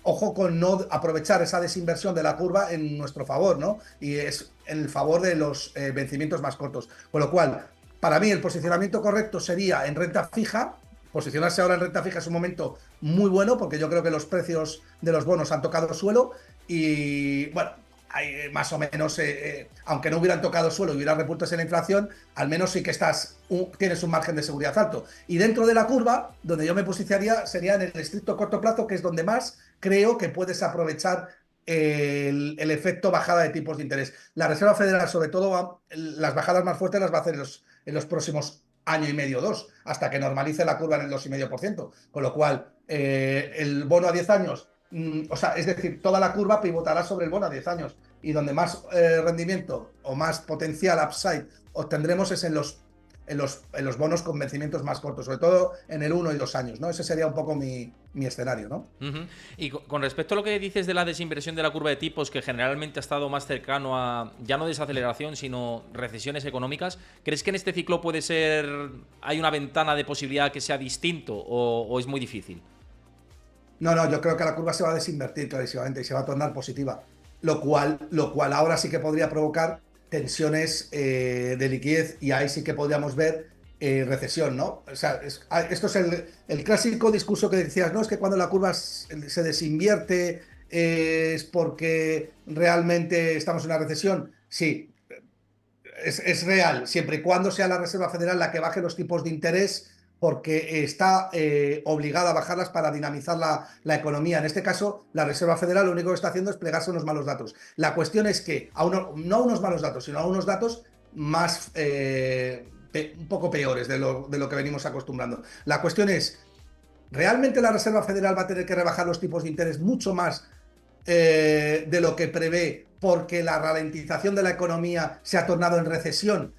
ojo con no aprovechar esa desinversión de la curva en nuestro favor, ¿no? Y es en el favor de los vencimientos más cortos. Con lo cual, para mí el posicionamiento correcto sería en renta fija. Posicionarse ahora en renta fija es un momento muy bueno, porque yo creo que los precios de los bonos han tocado suelo y, bueno, hay más o menos, aunque no hubieran tocado suelo y hubiera repuntes en la inflación, al menos sí que tienes un margen de seguridad alto. Y dentro de la curva, donde yo me posicionaría sería en el estricto corto plazo, que es donde más creo que puedes aprovechar el efecto bajada de tipos de interés. La Reserva Federal, sobre todo, las bajadas más fuertes las va a hacer en los próximos año y medio, 2, hasta que normalice la curva en el 2,5%. Con lo cual, el bono a 10 años, o sea, es decir, toda la curva pivotará sobre el bono a 10 años. Y donde más rendimiento o más potencial upside obtendremos es en los bonos con vencimientos más cortos, sobre todo en el 1 y 2 años, ¿no? Ese sería un poco mi escenario, ¿no? Y con respecto a lo que dices de la desinversión de la curva de tipos, que generalmente ha estado más cercano a ya no desaceleración, sino recesiones económicas, ¿crees que en este ciclo hay una ventana de posibilidad que sea distinto o es muy difícil? No, yo creo que la curva se va a desinvertir clarísimamente y se va a tornar positiva, lo cual ahora sí que podría provocar tensiones de liquidez, y ahí sí que podríamos ver recesión, ¿no? O sea, esto es el clásico discurso que decías, ¿no? Es que cuando la curva se desinvierte es porque realmente estamos en una recesión. Sí, es real, siempre y cuando sea la Reserva Federal la que baje los tipos de interés, porque está obligada a bajarlas para dinamizar la economía. En este caso, la Reserva Federal lo único que está haciendo es plegarse a unos malos datos. La cuestión es que, no a unos malos datos, sino a unos datos más un poco peores de lo que venimos acostumbrando. La cuestión es, ¿realmente la Reserva Federal va a tener que rebajar los tipos de interés mucho más de lo que prevé, porque la ralentización de la economía se ha tornado en recesión?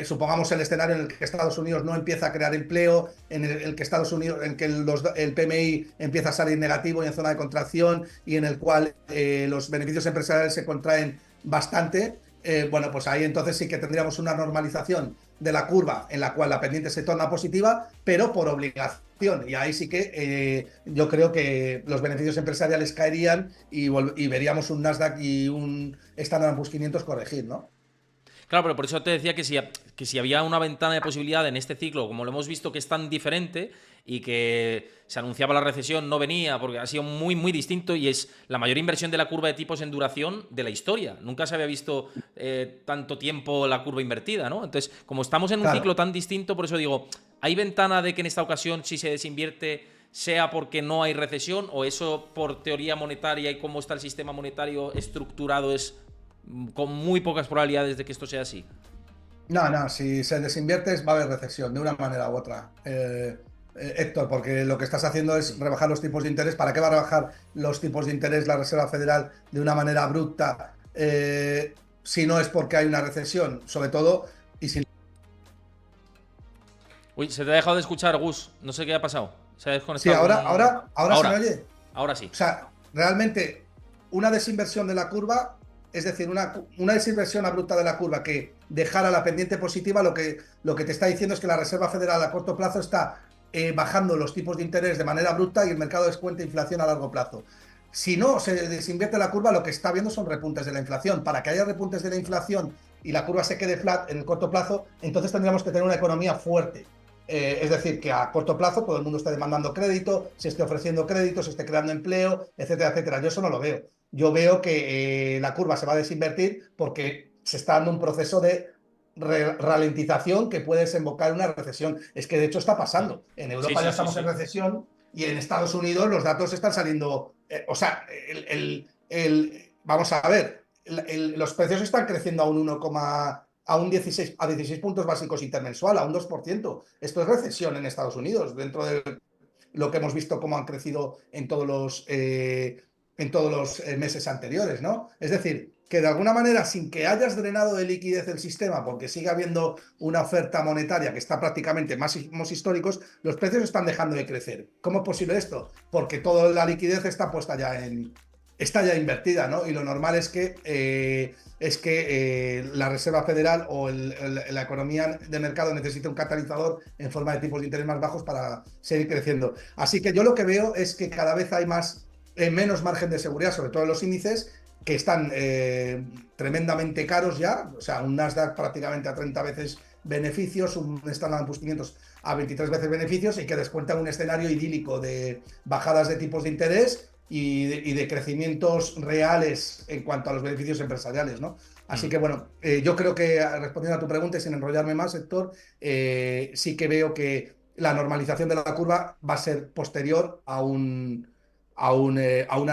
Supongamos el escenario en el que Estados Unidos no empieza a crear empleo, en el que Estados Unidos, en que el PMI empieza a salir negativo y en zona de contracción, y en el cual los beneficios empresariales se contraen bastante. Bueno, pues ahí entonces sí que tendríamos una normalización de la curva en la cual la pendiente se torna positiva, pero por obligación. Y ahí sí que yo creo que los beneficios empresariales caerían y veríamos un Nasdaq y un Standard & Poor's 500 corregir, ¿no? Claro, pero por eso te decía que si había una ventana de posibilidad en este ciclo, como lo hemos visto que es tan diferente y que se anunciaba la recesión, no venía, porque ha sido muy, muy distinto, y es la mayor inversión de la curva de tipos en duración de la historia. Nunca se había visto tanto tiempo la curva invertida, ¿no? Entonces, como estamos en un ciclo tan distinto, por eso digo, ¿hay ventana de que en esta ocasión, si se desinvierte, sea porque no hay recesión, o eso por teoría monetaria y cómo está el sistema monetario estructurado es con muy pocas probabilidades de que esto sea así? No, si se desinvierte va a haber recesión de una manera u otra, Héctor, porque lo que estás haciendo es rebajar los tipos de interés. ¿Para qué va a rebajar los tipos de interés la Reserva Federal de una manera abrupta si no es porque hay una recesión? Sobre todo, y si... Uy, se te ha dejado de escuchar, Gus. No sé qué ha pasado. Se ha desconectado. Sí, ahora se me oye. Ahora sí. O sea, realmente una desinversión de la curva, es decir, una desinversión abrupta de la curva que dejara la pendiente positiva, lo que te está diciendo es que la Reserva Federal a corto plazo está bajando los tipos de interés de manera abrupta y el mercado descuenta inflación a largo plazo. Si no se desinvierte la curva, lo que está viendo son repuntes de la inflación. Para que haya repuntes de la inflación y la curva se quede flat en el corto plazo, entonces tendríamos que tener una economía fuerte. Es decir, que a corto plazo todo el mundo esté demandando crédito, se esté ofreciendo crédito, se esté creando empleo, etcétera, etcétera. Yo eso no lo veo. Yo veo que la curva se va a desinvertir porque se está dando un proceso de ralentización que puede desembocar en una recesión. Es que de hecho está pasando. En Europa ya estamos en recesión Y en Estados Unidos los datos están saliendo, o sea, vamos a ver, los precios están creciendo a un 16 puntos básicos intermensual, a un 2%. Esto es recesión en Estados Unidos, dentro de lo que hemos visto cómo han crecido en todos los meses anteriores, ¿no? Es decir, que de alguna manera, sin que hayas drenado de liquidez el sistema, porque sigue habiendo una oferta monetaria que está prácticamente máximos históricos, los precios están dejando de crecer. ¿Cómo es posible esto? Porque toda la liquidez está puesta está ya invertida, ¿no? Y lo normal es que la Reserva Federal o la economía de mercado necesita un catalizador en forma de tipos de interés más bajos para seguir creciendo. Así que yo lo que veo es que cada vez hay menos margen de seguridad, sobre todo en los índices, que están tremendamente caros ya, o sea, un Nasdaq prácticamente a 30 veces beneficios, un Standard & Poor's 500 a 23 veces beneficios, y que descuentan un escenario idílico de bajadas de tipos de interés y de crecimientos reales en cuanto a los beneficios empresariales, ¿no? Así que bueno, yo creo que, respondiendo a tu pregunta y sin enrollarme más, Héctor, sí que veo que la normalización de la curva va a ser posterior a una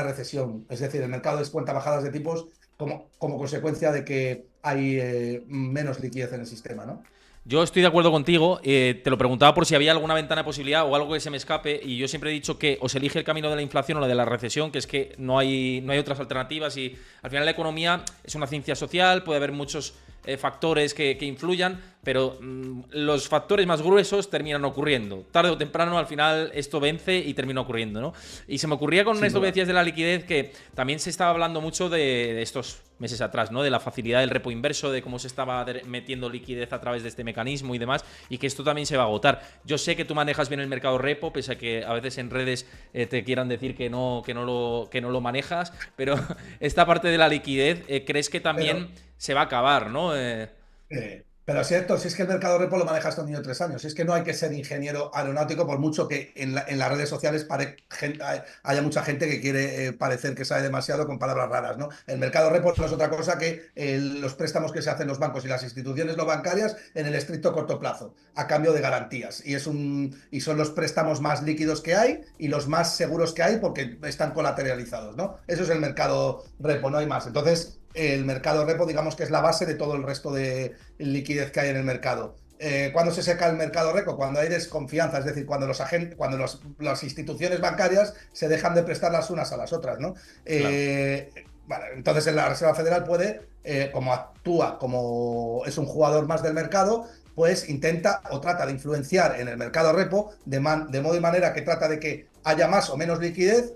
recesión. Es decir, el mercado descuenta bajadas de tipos como consecuencia de que hay menos liquidez en el sistema, ¿no? Yo estoy de acuerdo contigo, te lo preguntaba por si había alguna ventana de posibilidad o algo que se me escape, y yo siempre he dicho que o se elige el camino de la inflación o la de la recesión, que es que no hay otras alternativas, y al final la economía es una ciencia social, puede haber muchos factores que influyan, pero los factores más gruesos terminan ocurriendo. Tarde o temprano, al final, esto vence y termina ocurriendo, ¿no? Y se me ocurría con esto que decías de la liquidez, que también se estaba hablando mucho de estos meses atrás, ¿no? De la facilidad del repo inverso, de cómo se estaba metiendo liquidez a través de este mecanismo y demás, y que esto también se va a agotar. Yo sé que tú manejas bien el mercado repo, pese a que a veces en redes te quieran decir que no lo manejas, pero esta parte de la liquidez, ¿crees que también se va a acabar, ¿no? Pero es cierto, si es que el mercado repo lo manejas con niño de 3 años, si es que no hay que ser ingeniero aeronáutico, por mucho que en las redes sociales haya mucha gente que quiere parecer que sabe demasiado con palabras raras, ¿no? El mercado repo no es otra cosa que los préstamos que se hacen los bancos y las instituciones no bancarias en el estricto corto plazo, a cambio de garantías. Y son los préstamos más líquidos que hay y los más seguros que hay porque están colateralizados, ¿no? Eso es el mercado repo, no hay más. Entonces, el mercado repo, digamos que es la base de todo el resto de liquidez que hay en el mercado. ¿Cuándo se seca el mercado repo? Cuando hay desconfianza, es decir, cuando las instituciones bancarias se dejan de prestar las unas a las otras, ¿no? Vale, entonces la Reserva Federal puede, como actúa, como es un jugador más del mercado, pues intenta o trata de influenciar en el mercado repo de modo y manera que trata de que haya más o menos liquidez,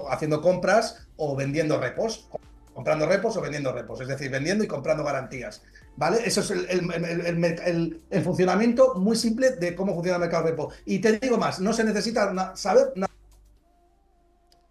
haciendo compras o vendiendo repos. Comprando repos o vendiendo repos, es decir, vendiendo y comprando garantías, ¿vale? Eso es el funcionamiento muy simple de cómo funciona el mercado repo. Y te digo más, no se necesita saber nada.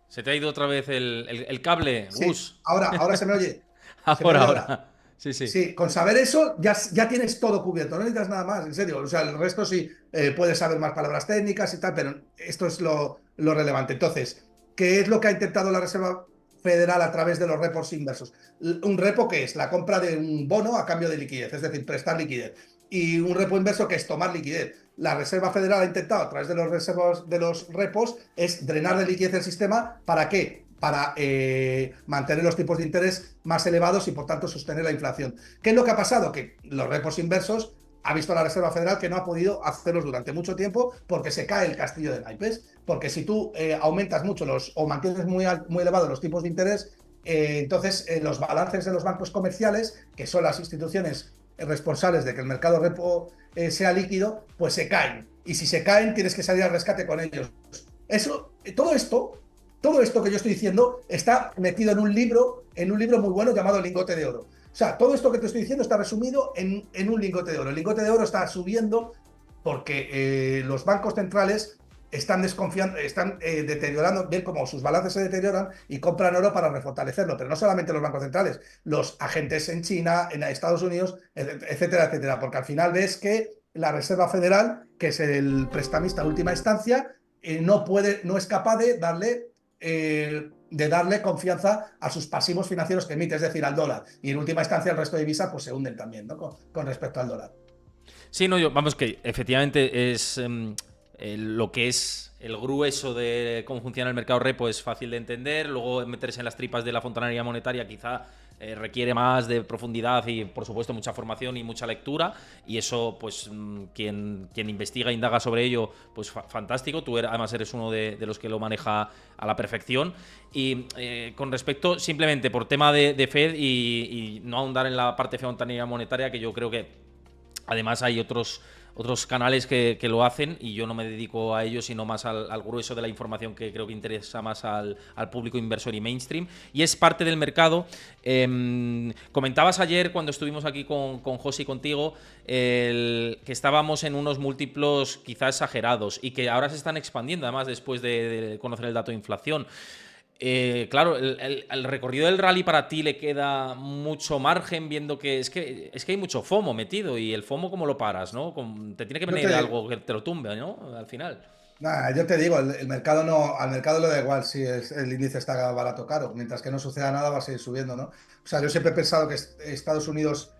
Se te ha ido otra vez el cable, Sí, Gus. ahora se me oye. Ahora. Sí. Sí, con saber eso ya tienes todo cubierto, no necesitas nada más, en serio. O sea, el resto sí puedes saber más palabras técnicas y tal, pero esto es lo relevante. Entonces, ¿qué es lo que ha intentado la Reserva Federal a través de los repos inversos? Un repo que es la compra de un bono a cambio de liquidez, es decir, prestar liquidez. Y un repo inverso que es tomar liquidez. La Reserva Federal ha intentado a través de los repos es drenar de liquidez el sistema. ¿Para qué? Para mantener los tipos de interés más elevados y por tanto sostener la inflación. ¿Qué es lo que ha pasado? Que los repos inversos ha visto la Reserva Federal que no ha podido hacerlos durante mucho tiempo porque se cae el castillo de naipes. Porque si tú aumentas mucho o mantienes muy elevados los tipos de interés, entonces los balances de los bancos comerciales, que son las instituciones responsables de que el mercado repo sea líquido, pues se caen. Y si se caen, tienes que salir al rescate con ellos. Todo esto que yo estoy diciendo está metido en un libro muy bueno llamado El lingote de oro. O sea, todo esto que te estoy diciendo está resumido en un lingote de oro. El lingote de oro está subiendo porque los bancos centrales están desconfiando, están deteriorando, ven cómo sus balances se deterioran y compran oro para refortalecerlo. Pero no solamente los bancos centrales, los agentes en China, en Estados Unidos, etcétera, etcétera. Porque al final ves que la Reserva Federal, que es el prestamista en última instancia, no es capaz de darle confianza a sus pasivos financieros que emite, es decir, al dólar. Y en última instancia el resto de divisas pues se hunden también, ¿no? con respecto al dólar. Sí, no, vamos, que efectivamente es lo que es el grueso de cómo funciona el mercado repo es fácil de entender, luego meterse en las tripas de la fontanería monetaria quizá requiere más de profundidad y, por supuesto, mucha formación y mucha lectura, y eso, pues, quien investiga e indaga sobre ello, pues fantástico. Tú además eres uno de los que lo maneja a la perfección. Y con respecto, simplemente por tema de Fed y no ahondar en la parte fontanería monetaria, que yo creo que además hay otros canales que lo hacen y yo no me dedico a ello, sino más al grueso de la información que creo que interesa más al público inversor y mainstream, y es parte del mercado. Comentabas ayer cuando estuvimos aquí con José y contigo que estábamos en unos múltiplos quizás exagerados y que ahora se están expandiendo, además después de conocer el dato de inflación. Claro, el recorrido del rally para ti le queda mucho margen, viendo que es que hay mucho FOMO metido, y el FOMO, ¿cómo lo paras, no? Te tiene que venir algo que te lo tumbe, ¿no? Al final. Nada, yo te digo, el mercado no, al mercado le da igual si el índice está barato o caro, mientras que no suceda nada va a seguir subiendo, ¿no? O sea, yo siempre he pensado que Estados Unidos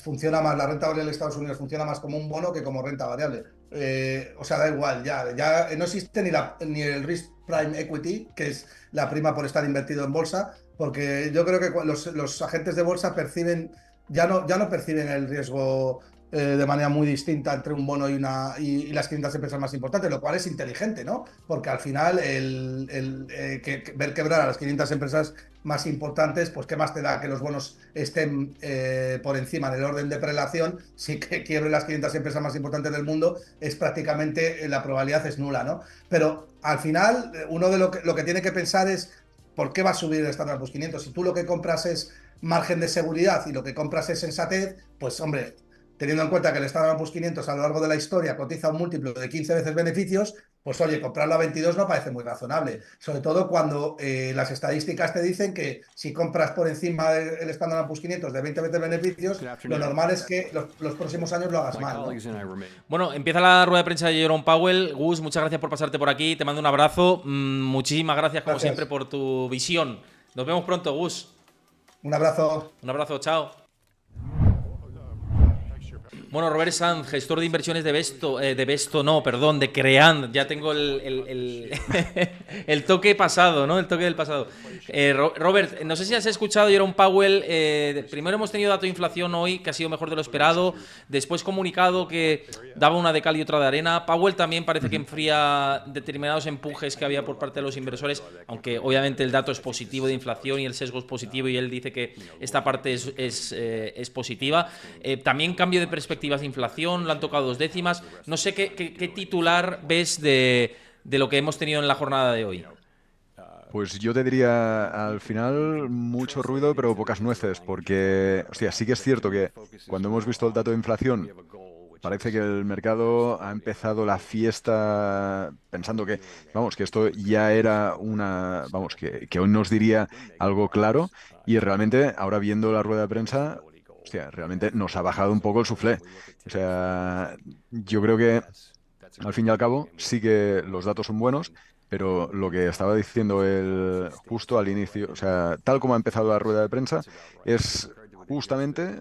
funciona más, la renta variable de Estados Unidos funciona más como un bono que como renta variable. O sea, da igual, ya no existe ni el risk prime equity, que es la prima por estar invertido en bolsa, porque yo creo que los agentes de bolsa ya no perciben el riesgo de manera muy distinta entre un bono y las 500 empresas más importantes, lo cual es inteligente, ¿no? Porque al final ver quebrar a las 500 empresas más importantes, pues qué más te da que los bonos estén por encima del orden de prelación. Si que quiebren las 500 empresas más importantes del mundo, es prácticamente, la probabilidad es nula, ¿no? Pero al final, uno de lo que tiene que pensar es ¿por qué va a subir el Standard & Poor's 500? Si tú lo que compras es margen de seguridad y lo que compras es sensatez, pues hombre, teniendo en cuenta que el Standard & Poor's 500 a lo largo de la historia cotiza un múltiplo de 15 veces beneficios, pues oye, comprarlo a 22 no parece muy razonable. Sobre todo cuando las estadísticas te dicen que si compras por encima del Standard & Poor's 500 de 20 veces beneficios, lo normal es que los próximos años lo hagas mal, ¿no? Bueno, empieza la rueda de prensa de Jerome Powell. Gus, muchas gracias por pasarte por aquí. Te mando un abrazo. Muchísimas gracias, como siempre, por tu visión. Nos vemos pronto, Gus. Un abrazo. Un abrazo, chao. Bueno, Robert Sanz, gestor de inversiones de Creand. Ya tengo el toque pasado, ¿no? El toque del pasado. Robert, no sé si has escuchado Jerome Powell. Primero hemos tenido dato de inflación hoy, que ha sido mejor de lo esperado. Después comunicado que daba una de cal y otra de arena. Powell también parece que enfría determinados empujes que había por parte de los inversores, aunque obviamente el dato es positivo de inflación y el sesgo es positivo, y él dice que esta parte es positiva. También cambio de perspectiva de inflación, le han tocado 2 décimas. No sé qué titular ves de lo que hemos tenido en la jornada de hoy. Pues yo te diría, al final, mucho ruido, pero pocas nueces, porque, hostia, sí que es cierto que cuando hemos visto el dato de inflación, parece que el mercado ha empezado la fiesta pensando que, vamos, que esto ya era que hoy nos diría algo claro, y realmente, ahora viendo la rueda de prensa, hostia, realmente nos ha bajado un poco el suflé. O sea, yo creo que al fin y al cabo sí que los datos son buenos, pero lo que estaba diciendo él justo al inicio, o sea, tal como ha empezado la rueda de prensa, es justamente,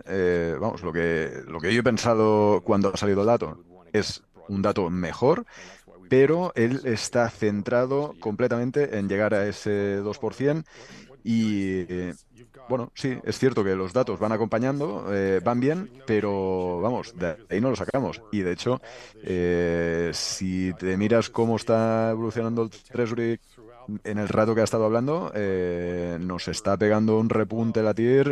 lo que yo he pensado cuando ha salido el dato. Es un dato mejor, pero él está centrado completamente en llegar a ese 2%. Y bueno, sí, es cierto que los datos van acompañando, van bien, pero vamos, de ahí no lo sacamos. Y de hecho, si te miras cómo está evolucionando el Treasury en el rato que ha estado hablando, nos está pegando un repunte la TIR.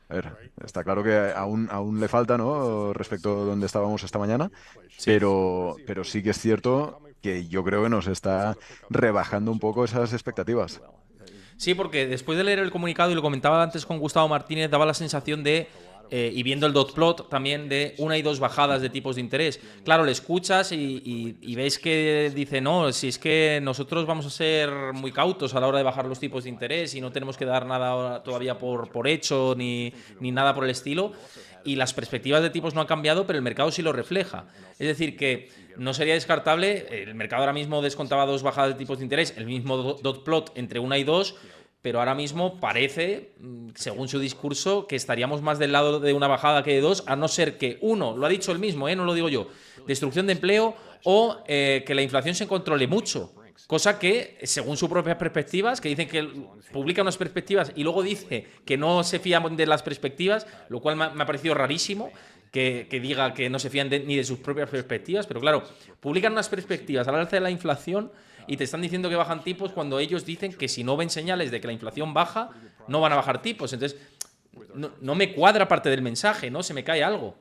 A ver, está claro que aún le falta, ¿no? Respecto a donde estábamos esta mañana, Sí. pero sí que es cierto que yo creo que nos está rebajando un poco esas expectativas. Sí, porque después de leer el comunicado, y lo comentaba antes con Gustavo Martínez, daba la sensación de, y viendo el dot plot también, de 1 y 2 bajadas de tipos de interés. Claro, le escuchas y ves que dice, no, si es que nosotros vamos a ser muy cautos a la hora de bajar los tipos de interés y no tenemos que dar nada todavía por hecho ni nada por el estilo. Y las perspectivas de tipos no han cambiado, pero el mercado sí lo refleja. Es decir, que no sería descartable, el mercado ahora mismo descontaba 2 bajadas de tipos de interés, el mismo dot plot entre 1 y 2, pero ahora mismo parece, según su discurso, que estaríamos más del lado de una bajada que de 2, a no ser que, uno, lo ha dicho él mismo, no lo digo yo, destrucción de empleo, o que la inflación se controle mucho. Cosa que, según sus propias perspectivas, que dicen que publica unas perspectivas y luego dice que no se fían de las perspectivas, lo cual me ha parecido rarísimo que diga que no se fían ni de sus propias perspectivas, pero claro, publican unas perspectivas al alza de la inflación y te están diciendo que bajan tipos cuando ellos dicen que si no ven señales de que la inflación baja, no van a bajar tipos. Entonces, no me cuadra parte del mensaje, ¿no? Se me cae algo.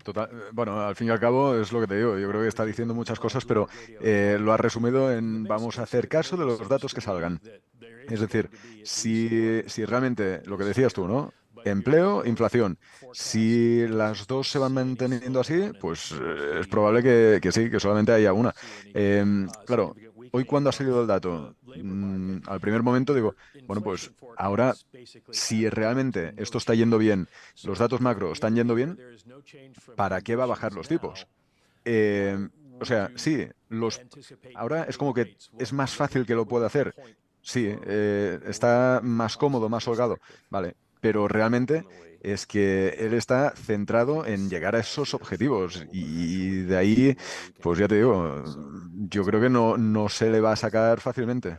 Total, bueno, al fin y al cabo es lo que te digo. Yo creo que está diciendo muchas cosas, pero lo ha resumido en vamos a hacer caso de los datos que salgan. Es decir, si realmente lo que decías tú, ¿no? Empleo, inflación. Si las dos se van manteniendo así, pues es probable que sí, que solamente haya una. Claro, hoy cuando ha salido el dato, al primer momento digo, bueno, pues ahora, si realmente esto está yendo bien, los datos macro están yendo bien, ¿para qué va a bajar los tipos? O sea, sí, ahora es como que es más fácil que lo pueda hacer. Sí, está más cómodo, más holgado, vale, pero realmente es que él está centrado en llegar a esos objetivos y de ahí, pues ya te digo, yo creo que no se le va a sacar fácilmente.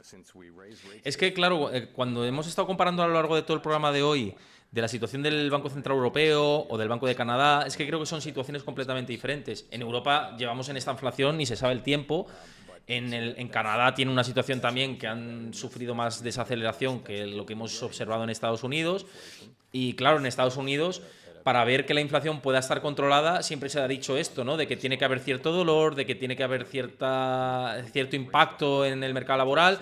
Es que, claro, cuando hemos estado comparando a lo largo de todo el programa de hoy de la situación del Banco Central Europeo o del Banco de Canadá, es que creo que son situaciones completamente diferentes. En Europa llevamos en esta inflación y se sabe el tiempo. En Canadá tiene una situación también que han sufrido más desaceleración que lo que hemos observado en Estados Unidos. Y claro, en Estados Unidos, para ver que la inflación pueda estar controlada, siempre se ha dicho esto, ¿no? De que tiene que haber cierto dolor, de que tiene que haber cierto impacto en el mercado laboral.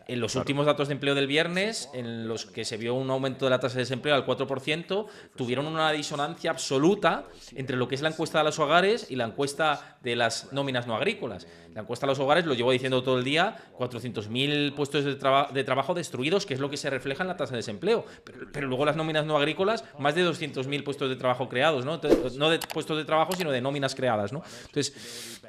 En los últimos datos de empleo del viernes, en los que se vio un aumento de la tasa de desempleo al 4%, tuvieron una disonancia absoluta entre lo que es la encuesta de los hogares y la encuesta de las nóminas no agrícolas. La encuesta de los hogares, lo llevo diciendo todo el día, 400.000 puestos de trabajo destruidos, que es lo que se refleja en la tasa de desempleo. Pero luego las nóminas no agrícolas, más de 200.000 puestos de trabajo creados, ¿no? No de puestos de trabajo, sino de nóminas creadas, ¿no? Entonces,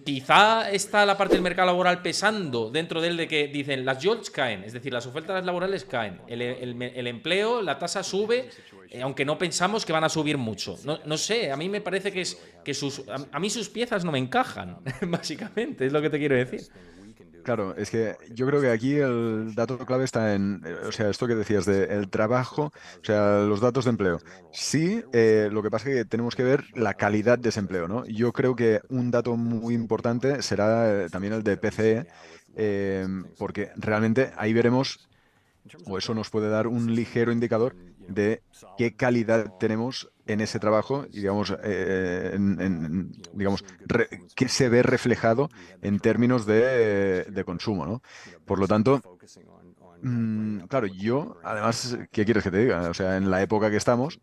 quizá está la parte del mercado laboral pesando dentro de él de que dicen las jobs caen, es decir, las ofertas laborales caen, el empleo, la tasa sube, aunque no pensamos que van a subir mucho. No sé, a mí me parece que a mí sus piezas no me encajan, básicamente, es lo que te quiero decir. Claro, es que yo creo que aquí el dato clave está en, o sea, esto que decías del trabajo, o sea, los datos de empleo. Sí, lo que pasa es que tenemos que ver la calidad de ese empleo, ¿no? Yo creo que un dato muy importante será también el de PCE, porque realmente ahí veremos, o eso nos puede dar un ligero indicador de qué calidad tenemos en ese trabajo y, digamos, digamos qué se ve reflejado en términos de consumo, ¿no? Por lo tanto, claro, yo, además, ¿qué quieres que te diga? O sea, en la época que estamos,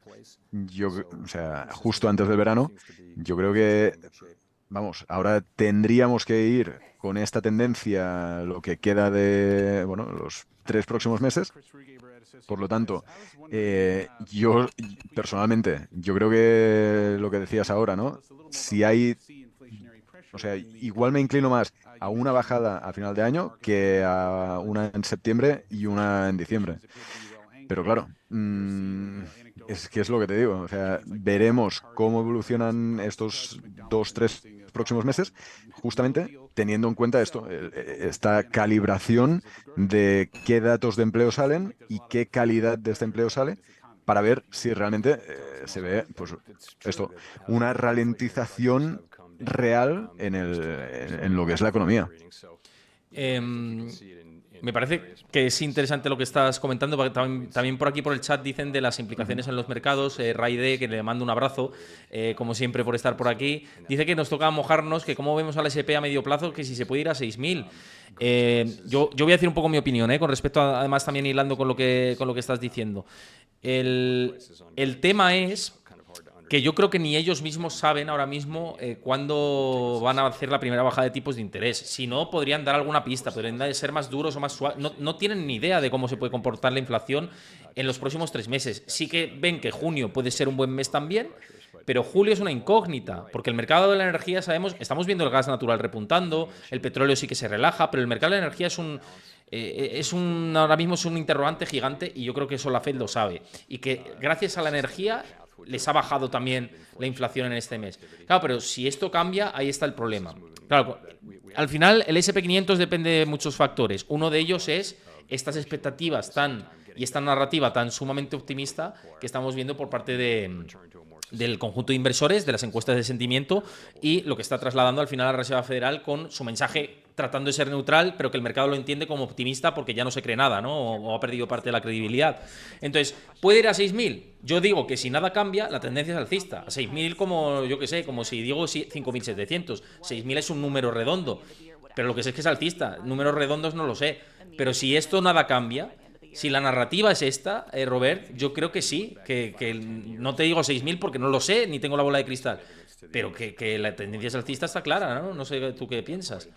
o sea, justo antes del verano, yo creo que, vamos, ahora tendríamos que ir con esta tendencia lo que queda de, bueno, los 3 próximos meses. Por lo tanto, yo personalmente, yo creo que lo que decías ahora, ¿no? Si hay, o sea, igual me inclino más a una bajada a final de año que a una en septiembre y una en diciembre. Pero claro, es que es lo que te digo. O sea, veremos cómo evolucionan estos 2, 3 próximos meses, justamente teniendo en cuenta esto, esta calibración de qué datos de empleo salen y qué calidad de este empleo sale, para ver si realmente se ve, pues, esto, una ralentización real en lo que es la economía. Me parece que es interesante lo que estás comentando, porque también por aquí por el chat dicen de las implicaciones en los mercados. Raide, que le mando un abrazo, como siempre, por estar por aquí, dice que nos toca mojarnos, que cómo vemos al SP a medio plazo, que si se puede ir a 6.000. Yo voy a decir un poco mi opinión, con respecto además también hilando con lo que estás diciendo. El tema es que yo creo que ni ellos mismos saben ahora mismo cuándo van a hacer la primera bajada de tipos de interés. Si no, podrían dar alguna pista, podrían ser más duros o más suaves. No tienen ni idea de cómo se puede comportar la inflación en los próximos 3 meses. Sí que ven que junio puede ser un buen mes también, pero julio es una incógnita, porque el mercado de la energía, estamos viendo el gas natural repuntando, el petróleo sí que se relaja, pero el mercado de la energía ahora mismo es un interrogante gigante, y yo creo que eso la Fed lo sabe. Y que gracias a la energía les ha bajado también la inflación en este mes. Claro, pero si esto cambia, ahí está el problema. Claro, al final el SP500 depende de muchos factores. Uno de ellos es estas expectativas y esta narrativa tan sumamente optimista que estamos viendo por parte del conjunto de inversores, de las encuestas de sentimiento y lo que está trasladando al final la Reserva Federal con su mensaje tratando de ser neutral, pero que el mercado lo entiende como optimista porque ya no se cree nada, ¿no? O ha perdido parte de la credibilidad. Entonces, ¿puede ir a 6.000? Yo digo que si nada cambia, la tendencia es alcista. A 6.000 como, yo qué sé, como si digo 5.700. 6.000 es un número redondo. Pero lo que sé es que es alcista. Números redondos no lo sé. Pero si esto nada cambia, si la narrativa es esta, Robert, yo creo que sí, que no te digo 6.000 porque no lo sé, ni tengo la bola de cristal, pero que la tendencia alcista está clara, ¿no? No sé tú qué piensas.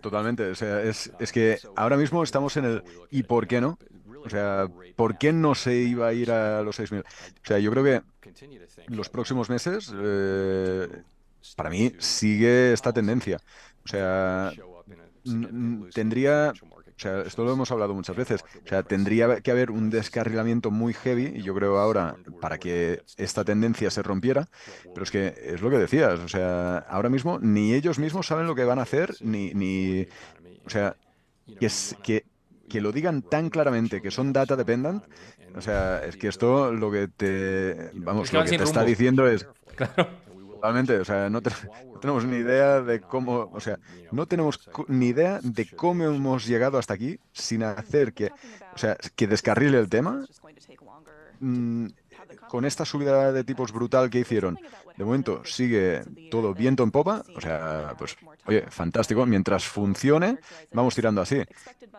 Totalmente, o sea, es que ahora mismo estamos en el ¿y por qué no? O sea, ¿por qué no se iba a ir a los 6.000? O sea, yo creo que los próximos meses, para mí, sigue esta tendencia. O sea, tendría, o sea, esto lo hemos hablado muchas veces, o sea, tendría que haber un descarrilamiento muy heavy, y yo creo ahora, para que esta tendencia se rompiera, pero es que es lo que decías, o sea, ahora mismo ni ellos mismos saben lo que van a hacer, o sea, que lo digan tan claramente que son data dependent, o sea, es que esto lo que Es que lo van que sin te está rumbo. diciendo es... Claro. Totalmente, o sea, no tenemos ni idea de cómo, o sea, no tenemos ni idea de cómo hemos llegado hasta aquí sin hacer o sea, que descarrile el tema. mm, con esta subida de tipos brutal que hicieron, de momento sigue todo viento en popa, o sea, pues, oye, fantástico, mientras funcione, vamos tirando así.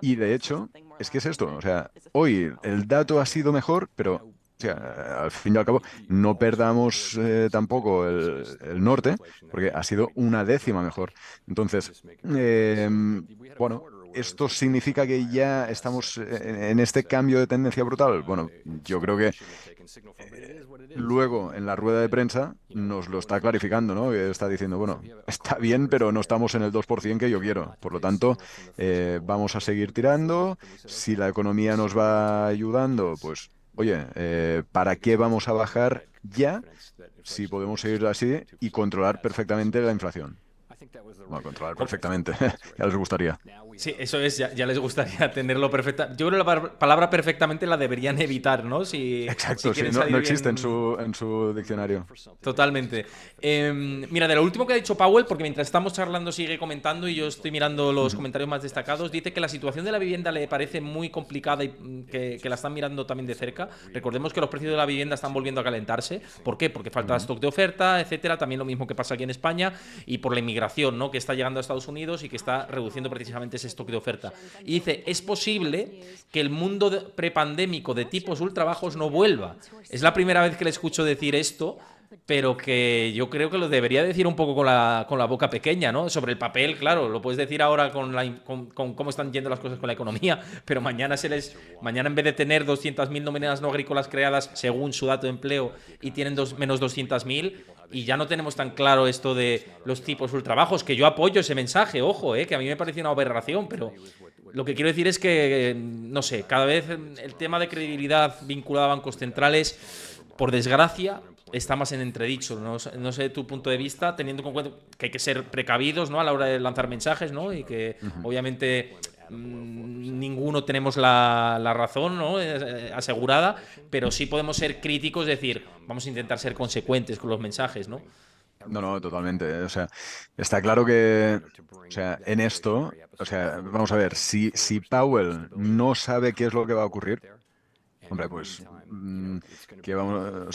Y de hecho, es que es esto, o sea, hoy el dato ha sido mejor, pero... O sea, al fin y al cabo, no perdamos tampoco el norte, porque ha sido una décima mejor. Entonces, bueno, ¿esto significa que ya estamos en este cambio de tendencia brutal? Bueno, yo creo que luego en la rueda de prensa nos lo está clarificando, ¿no? Que está diciendo, bueno, está bien, pero no estamos en el 2% que yo quiero. Por lo tanto, vamos a seguir tirando. Si la economía nos va ayudando, pues, oye, ¿para qué vamos a bajar ya si podemos seguir así y controlar perfectamente la inflación? Bueno, controlar perfectamente. Ya les gustaría. Sí, eso es, ya les gustaría tenerlo perfecta. Yo creo que la palabra perfectamente la deberían evitar, ¿no? Si Exacto, sí, quieren no, salir no existe en bien. su diccionario. Totalmente. Mira, de lo último que ha dicho Powell, porque mientras estamos charlando sigue comentando y yo estoy mirando los comentarios más destacados, dice que la situación de la vivienda le parece muy complicada y que la están mirando también de cerca. Recordemos que los precios de la vivienda están volviendo a calentarse. ¿Por qué? Porque falta stock de oferta, etcétera. También lo mismo que pasa aquí en España y por la inmigración, ¿no? Que está llegando a Estados Unidos y que está reduciendo precisamente ese stock de oferta. Y dice, es posible que el mundo prepandémico de tipos ultra bajos no vuelva. Es la primera vez que le escucho decir esto, pero que yo creo que lo debería decir un poco con la boca pequeña, ¿no? Sobre el papel, claro, lo puedes decir ahora con cómo están yendo las cosas con la economía, pero mañana mañana en vez de tener 200.000 nóminas no agrícolas creadas según su dato de empleo y tienen menos 200.000 y ya no tenemos tan claro esto de los tipos ultra bajos, que yo apoyo ese mensaje, ojo, que a mí me parece una aberración, pero lo que quiero decir es que, no sé, cada vez el tema de credibilidad vinculado a bancos centrales, por desgracia, está más en entredicho. No sé tu punto de vista, teniendo en cuenta que hay que ser precavidos, ¿no? A la hora de lanzar mensajes, ¿no? Y que obviamente ninguno tenemos la razón, ¿no? Asegurada, pero sí podemos ser críticos, es decir, vamos a intentar ser consecuentes con los mensajes, ¿no? No, totalmente. O sea, está claro que, o sea, en esto, o sea, vamos a ver, si Powell no sabe qué es lo que va a ocurrir, hombre, pues que vamos, o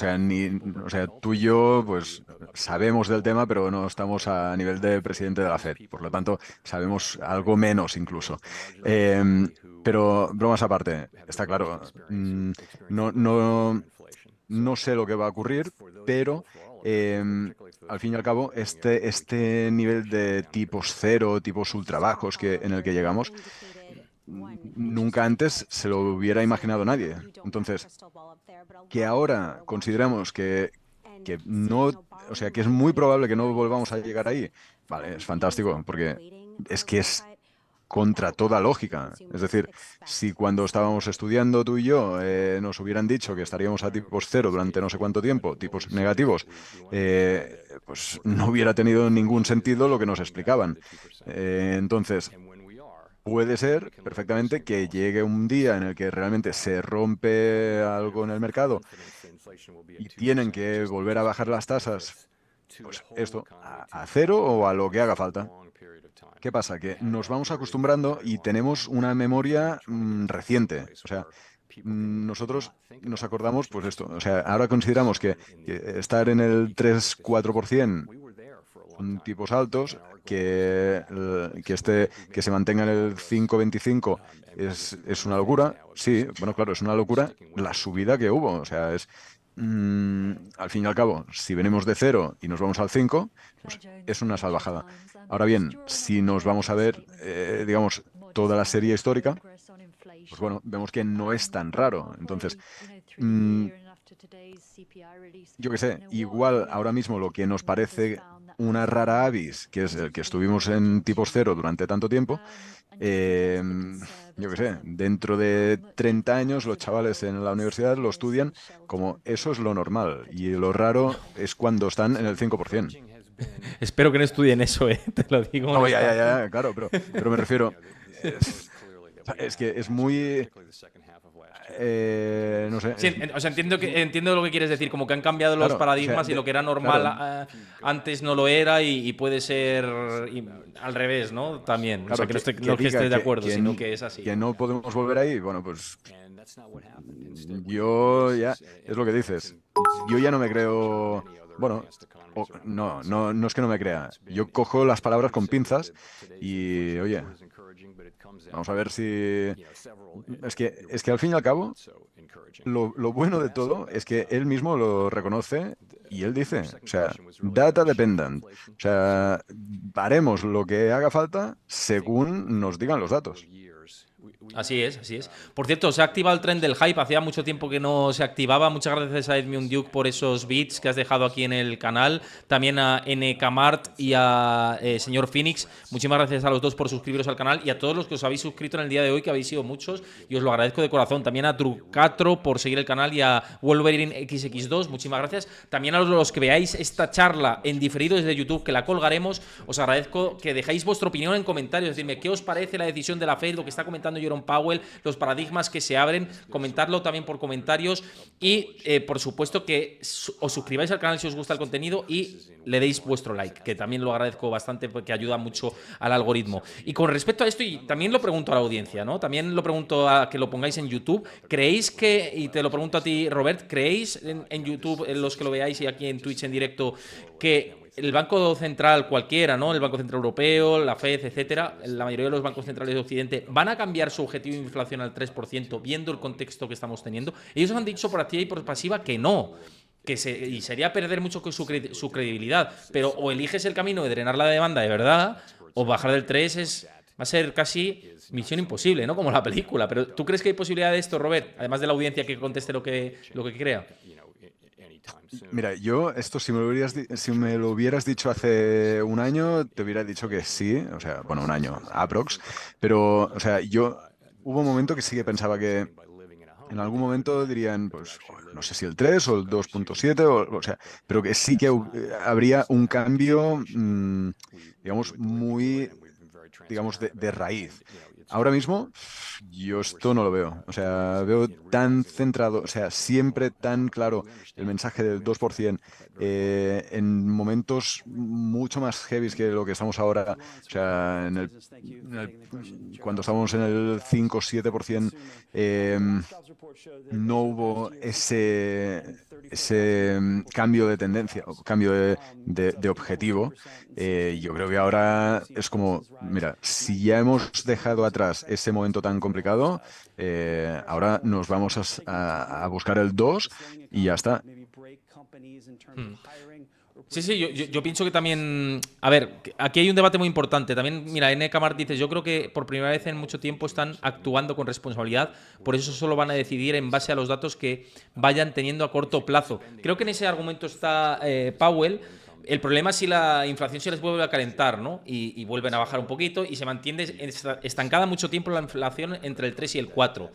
sea, tú y yo, pues sabemos del tema, pero no estamos a nivel de presidente de la Fed. Por lo tanto, sabemos algo menos incluso. Pero bromas aparte, está claro. No, no sé lo que va a ocurrir, pero al fin y al cabo, este nivel de tipos cero, tipos ultra bajos en el que llegamos, nunca antes se lo hubiera imaginado nadie. Entonces, que ahora consideramos que no, o sea, que es muy probable que no volvamos a llegar ahí, vale, es fantástico, porque es que contra toda lógica. Es decir, si cuando estábamos estudiando tú y yo nos hubieran dicho que estaríamos a tipos cero durante no sé cuánto tiempo, tipos negativos, pues no hubiera tenido ningún sentido lo que nos explicaban. Entonces, puede ser perfectamente que llegue un día en el que realmente se rompe algo en el mercado y tienen que volver a bajar las tasas, pues esto, a cero o a lo que haga falta. ¿Qué pasa? Que nos vamos acostumbrando y tenemos una memoria reciente. O sea, nosotros nos acordamos, pues esto. O sea, ahora consideramos que estar en el 3-4% son tipos altos, que se mantenga en el 5,25 es una locura. Sí, bueno, claro, es una locura la subida que hubo. O sea, al fin y al cabo, si venimos de cero y nos vamos al 5, pues es una salvajada. Ahora bien, si nos vamos a ver, digamos, toda la serie histórica, pues bueno, vemos que no es tan raro. Entonces, yo qué sé, igual ahora mismo lo que nos parece una rara avis, que es el que estuvimos en tipos cero durante tanto tiempo, yo qué sé, dentro de 30 años los chavales en la universidad lo estudian como eso es lo normal y lo raro es cuando están en el 5%. Espero que no estudien eso, te lo digo. No, ya, claro, pero me refiero, es que es muy... no sé. Sí, o sea, entiendo lo que quieres decir, como que han cambiado los Claro, paradigmas o sea, y lo que era normal claro. antes no lo era y puede ser al revés, ¿no? También. Claro, o sea, que no que diga estés de acuerdo, sino que que es así. que no podemos volver ahí, bueno, pues yo ya, es lo que dices, yo ya no me creo, bueno, no es que no me crea, yo cojo las palabras con pinzas y, oye, vamos a ver si... Es que al fin y al cabo, lo bueno de todo es que él mismo lo reconoce y él dice, o sea, data dependent, o sea, haremos lo que haga falta según nos digan los datos. Así es, así es. Por cierto, se ha activado el tren del hype. Hacía mucho tiempo que no se activaba. Muchas gracias a Edmund Duke por esos beats que has dejado aquí en el canal. También a NKMart y a señor Phoenix. Muchísimas gracias a los dos por suscribiros al canal y a todos los que os habéis suscrito en el día de hoy, que habéis sido muchos. Y os lo agradezco de corazón. También a Trucatro por seguir el canal y a Wolverine XX2. Muchísimas gracias. También a los que veáis esta charla en diferido desde YouTube, que la colgaremos. Os agradezco que dejéis vuestra opinión en comentarios. Decidme qué os parece la decisión de la Fed, lo que está comentando Jerome Powell, los paradigmas que se abren, comentarlo también por comentarios y por supuesto que os suscribáis al canal si os gusta el contenido y le deis vuestro like, que también lo agradezco bastante porque ayuda mucho al algoritmo. Y con respecto a esto, y también lo pregunto a la audiencia, ¿no? También lo pregunto a que lo pongáis en YouTube, ¿creéis que, y te lo pregunto a ti, Robert, ¿creéis en YouTube, en los que lo veáis y aquí en Twitch en directo, que el Banco Central cualquiera, ¿no? El Banco Central Europeo, la Fed, etcétera, la mayoría de los bancos centrales de Occidente van a cambiar su objetivo de inflación al 3% viendo el contexto que estamos teniendo? Ellos han dicho por activa y por pasiva que no, y sería perder mucho su credibilidad, pero o eliges el camino de drenar la demanda de verdad o bajar del 3 va a ser casi misión imposible, ¿no? Como la película. Pero ¿tú crees que hay posibilidad de esto, Robert? Además de la audiencia que conteste lo que crea. Mira, yo esto si me lo hubieras dicho hace un año, te hubiera dicho que sí, o sea, bueno, un año, aprox, pero, o sea, hubo un momento que sí que pensaba que en algún momento dirían, pues, no sé si el 3 o el 2,7, o sea, pero que sí que habría un cambio, digamos, muy, digamos, de raíz. Ahora mismo, yo esto no lo veo. O sea, veo tan centrado, o sea, siempre tan claro el mensaje del 2%, en momentos mucho más heavy que lo que estamos ahora. O sea, cuando estamos en el 5-7%, no hubo ese cambio de tendencia, o cambio de objetivo. Yo creo que ahora es como, mira, si ya hemos dejado atrás ese momento tan complicado, ahora nos vamos a buscar el 2 y ya está. Sí, yo pienso que también... A ver, aquí hay un debate muy importante. También, mira, NKMart dice, yo creo que por primera vez en mucho tiempo están actuando con responsabilidad, por eso solo van a decidir en base a los datos que vayan teniendo a corto plazo. Creo que en ese argumento está Powell. El problema es si la inflación se les vuelve a calentar, ¿no? Y vuelven a bajar un poquito y se mantiene estancada mucho tiempo la inflación entre el 3 y el 4.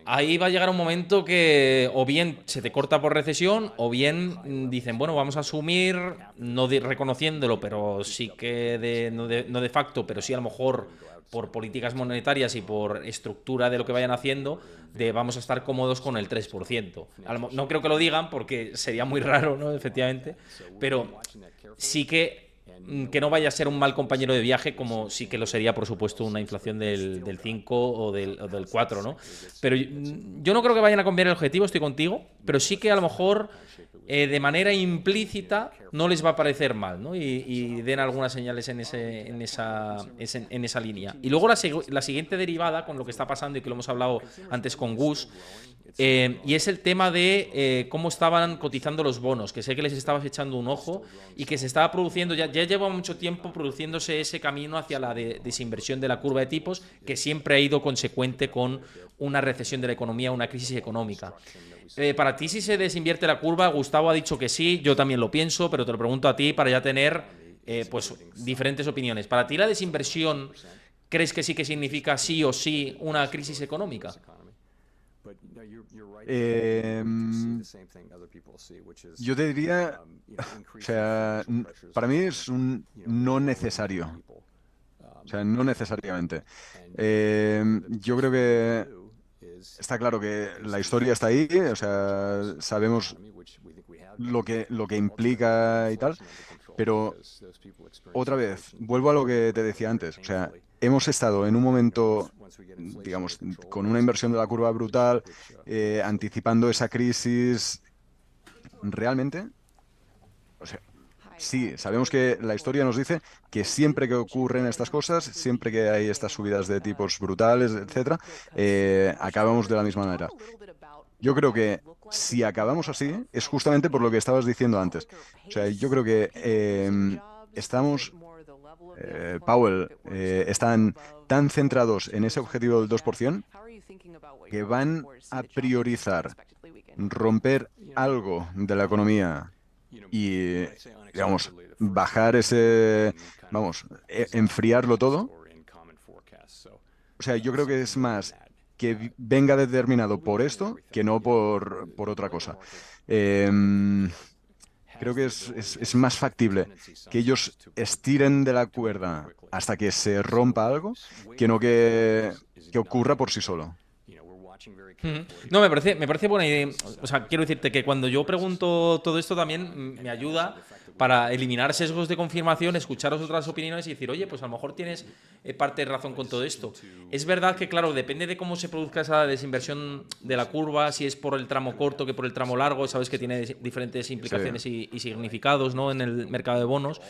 Ahí va a llegar un momento que o bien se te corta por recesión o bien dicen, bueno, vamos a asumir, no reconociéndolo, pero sí que no de facto, pero sí a lo mejor por políticas monetarias y por estructura de lo que vayan haciendo, de vamos a estar cómodos con el 3%. No creo que lo digan porque sería muy raro, ¿no? Efectivamente, pero sí que no vaya a ser un mal compañero de viaje, como sí que lo sería, por supuesto, una inflación del 5 o del 4, ¿no? Pero yo no creo que vayan a cambiar el objetivo, estoy contigo, pero sí que a lo mejor de manera implícita no les va a parecer mal, ¿no? Y den algunas señales en esa línea. Y luego la siguiente derivada con lo que está pasando y que lo hemos hablado antes con Gus, y es el tema de cómo estaban cotizando los bonos, que sé que les estabas echando un ojo y que se estaba produciendo, ya lleva mucho tiempo produciéndose ese camino hacia la desinversión de la curva de tipos, que siempre ha ido consecuente con una recesión de la economía, una crisis económica. Para ti, si se desinvierte la curva, Gustavo ha dicho que sí, yo también lo pienso, pero te lo pregunto a ti para ya tener pues diferentes opiniones. ¿Para ti la desinversión crees que sí que significa sí o sí una crisis económica? Yo te diría, o sea, para mí es un no necesario. O sea, no necesariamente. Yo creo que está claro que la historia está ahí, o sea, sabemos lo que implica y tal, pero otra vez, vuelvo a lo que te decía antes, o sea, hemos estado en un momento, digamos, con una inversión de la curva brutal, anticipando esa crisis, realmente, o sea, sí, sabemos que la historia nos dice que siempre que ocurren estas cosas, siempre que hay estas subidas de tipos brutales, etcétera, acabamos de la misma manera. Yo creo que si acabamos así, es justamente por lo que estabas diciendo antes. O sea, yo creo que Powell, están tan centrados en ese objetivo del 2% que van a priorizar romper algo de la economía y, digamos, bajar enfriarlo todo. O sea, yo creo que es más que venga determinado por esto que no por otra cosa. Creo que es más factible que ellos estiren de la cuerda hasta que se rompa algo que no que ocurra por sí solo. No, me parece buena idea. O sea, quiero decirte que cuando yo pregunto todo esto también me ayuda para eliminar sesgos de confirmación, escucharos otras opiniones y decir, oye, pues a lo mejor tienes parte de razón con todo esto. Es verdad que, claro, depende de cómo se produzca esa desinversión de la curva, si es por el tramo corto que por el tramo largo, sabes que tiene diferentes implicaciones y significados, ¿no?, en el mercado de bonos.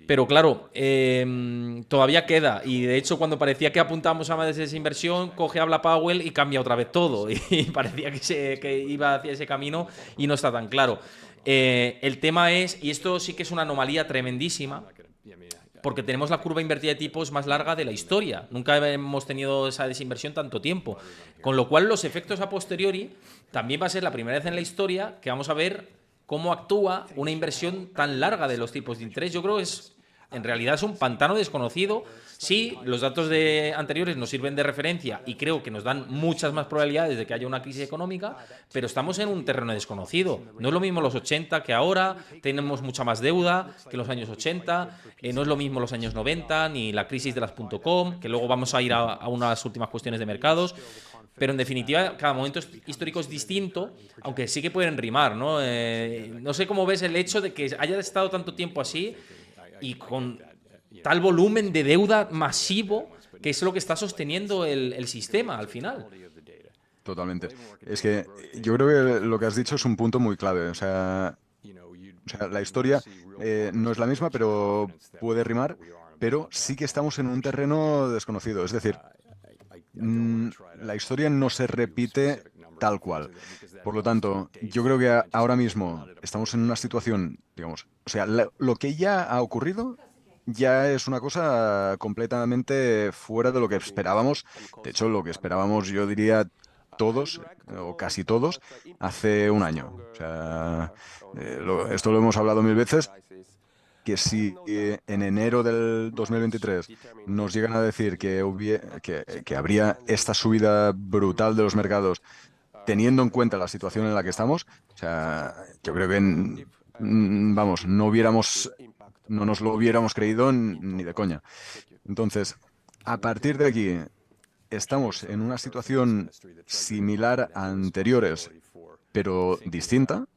Pero claro, todavía queda. Y de hecho, cuando parecía que apuntábamos a más desinversión, habla Powell y cambia otra vez todo. Y parecía que iba hacia ese camino y no está tan claro. El tema es, y esto sí que es una anomalía tremendísima, porque tenemos la curva invertida de tipos más larga de la historia. Nunca hemos tenido esa desinversión tanto tiempo. Con lo cual, los efectos a posteriori también va a ser la primera vez en la historia que vamos a ver cómo actúa una inversión tan larga de los tipos de interés. Yo creo que en realidad es un pantano desconocido. Sí, los datos anteriores nos sirven de referencia y creo que nos dan muchas más probabilidades de que haya una crisis económica, pero estamos en un terreno desconocido. No es lo mismo los 80 que ahora, tenemos mucha más deuda que los años 80, no es lo mismo los años 90, ni la crisis de las .com, que luego vamos a ir a unas últimas cuestiones de mercados. Pero en definitiva, cada momento histórico es distinto, aunque sí que pueden rimar, ¿no? No sé cómo ves el hecho de que haya estado tanto tiempo así y con tal volumen de deuda masivo, que es lo que está sosteniendo el sistema al final. Totalmente. Es que yo creo que lo que has dicho es un punto muy clave. O sea, la historia no es la misma, pero puede rimar, pero sí que estamos en un terreno desconocido. Es decir, la historia no se repite tal cual. Por lo tanto, yo creo que ahora mismo estamos en una situación, digamos, o sea, lo que ya ha ocurrido ya es una cosa completamente fuera de lo que esperábamos. De hecho, lo que esperábamos, yo diría, todos, o casi todos, hace un año. O sea, esto lo hemos hablado mil veces, que si en enero del 2023 nos llegan a decir que habría esta subida brutal de los mercados, teniendo en cuenta la situación en la que estamos, o sea, yo creo que, vamos, no nos lo hubiéramos creído ni de coña. Entonces, a partir de aquí, estamos en una situación similar a anteriores, pero distinta.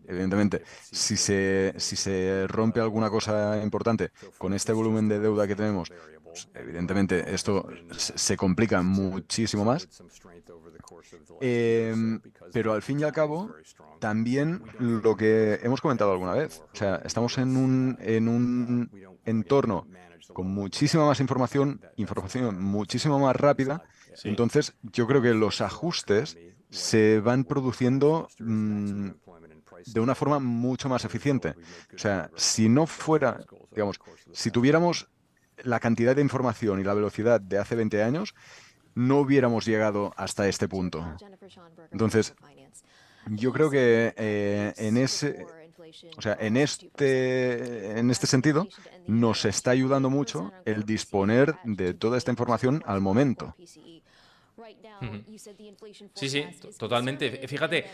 Evidentemente, si se rompe alguna cosa importante con este volumen de deuda que tenemos, pues, evidentemente esto se complica muchísimo más. Pero al fin y al cabo, también lo que hemos comentado alguna vez, o sea, estamos en un entorno con muchísima más información muchísimo más rápida. Sí. Entonces, yo creo que los ajustes se van produciendo de una forma mucho más eficiente. O sea, si no fuera, digamos, si tuviéramos la cantidad de información y la velocidad de hace 20 años, no hubiéramos llegado hasta este punto. Entonces, yo creo que en este sentido, nos está ayudando mucho el disponer de toda esta información al momento. Sí, sí, totalmente. Fíjate,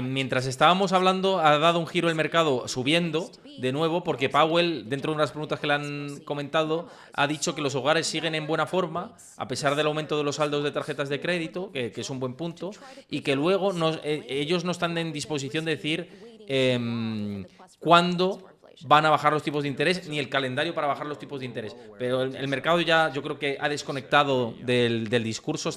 mientras estábamos hablando, ha dado un giro el mercado subiendo de nuevo, porque Powell, dentro de unas preguntas que le han comentado, ha dicho que los hogares siguen en buena forma, a pesar del aumento de los saldos de tarjetas de crédito, que es un buen punto, y que luego ellos no están en disposición de decir cuándo van a bajar los tipos de interés, ni el calendario para bajar los tipos de interés. Pero el mercado ya, yo creo que ha desconectado del discurso.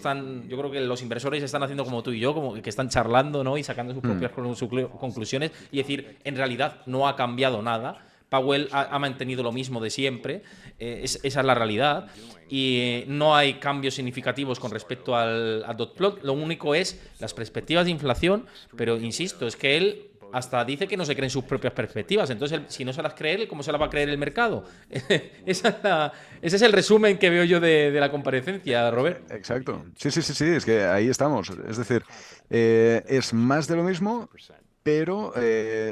Yo creo que los inversores están haciendo como tú y yo, como que están charlando, ¿no? Y sacando sus propias conclusiones. Y decir, en realidad no ha cambiado nada. Powell ha mantenido lo mismo de siempre. Esa es la realidad. Y no hay cambios significativos con respecto al dot plot. Lo único es las perspectivas de inflación. Pero insisto, es que él hasta dice que no se creen sus propias perspectivas. Entonces, si no se las cree él, ¿cómo se las va a creer el mercado? Ese es el resumen que veo yo de la comparecencia, Robert. Exacto. Sí, es que ahí estamos. Es decir, es más de lo mismo, pero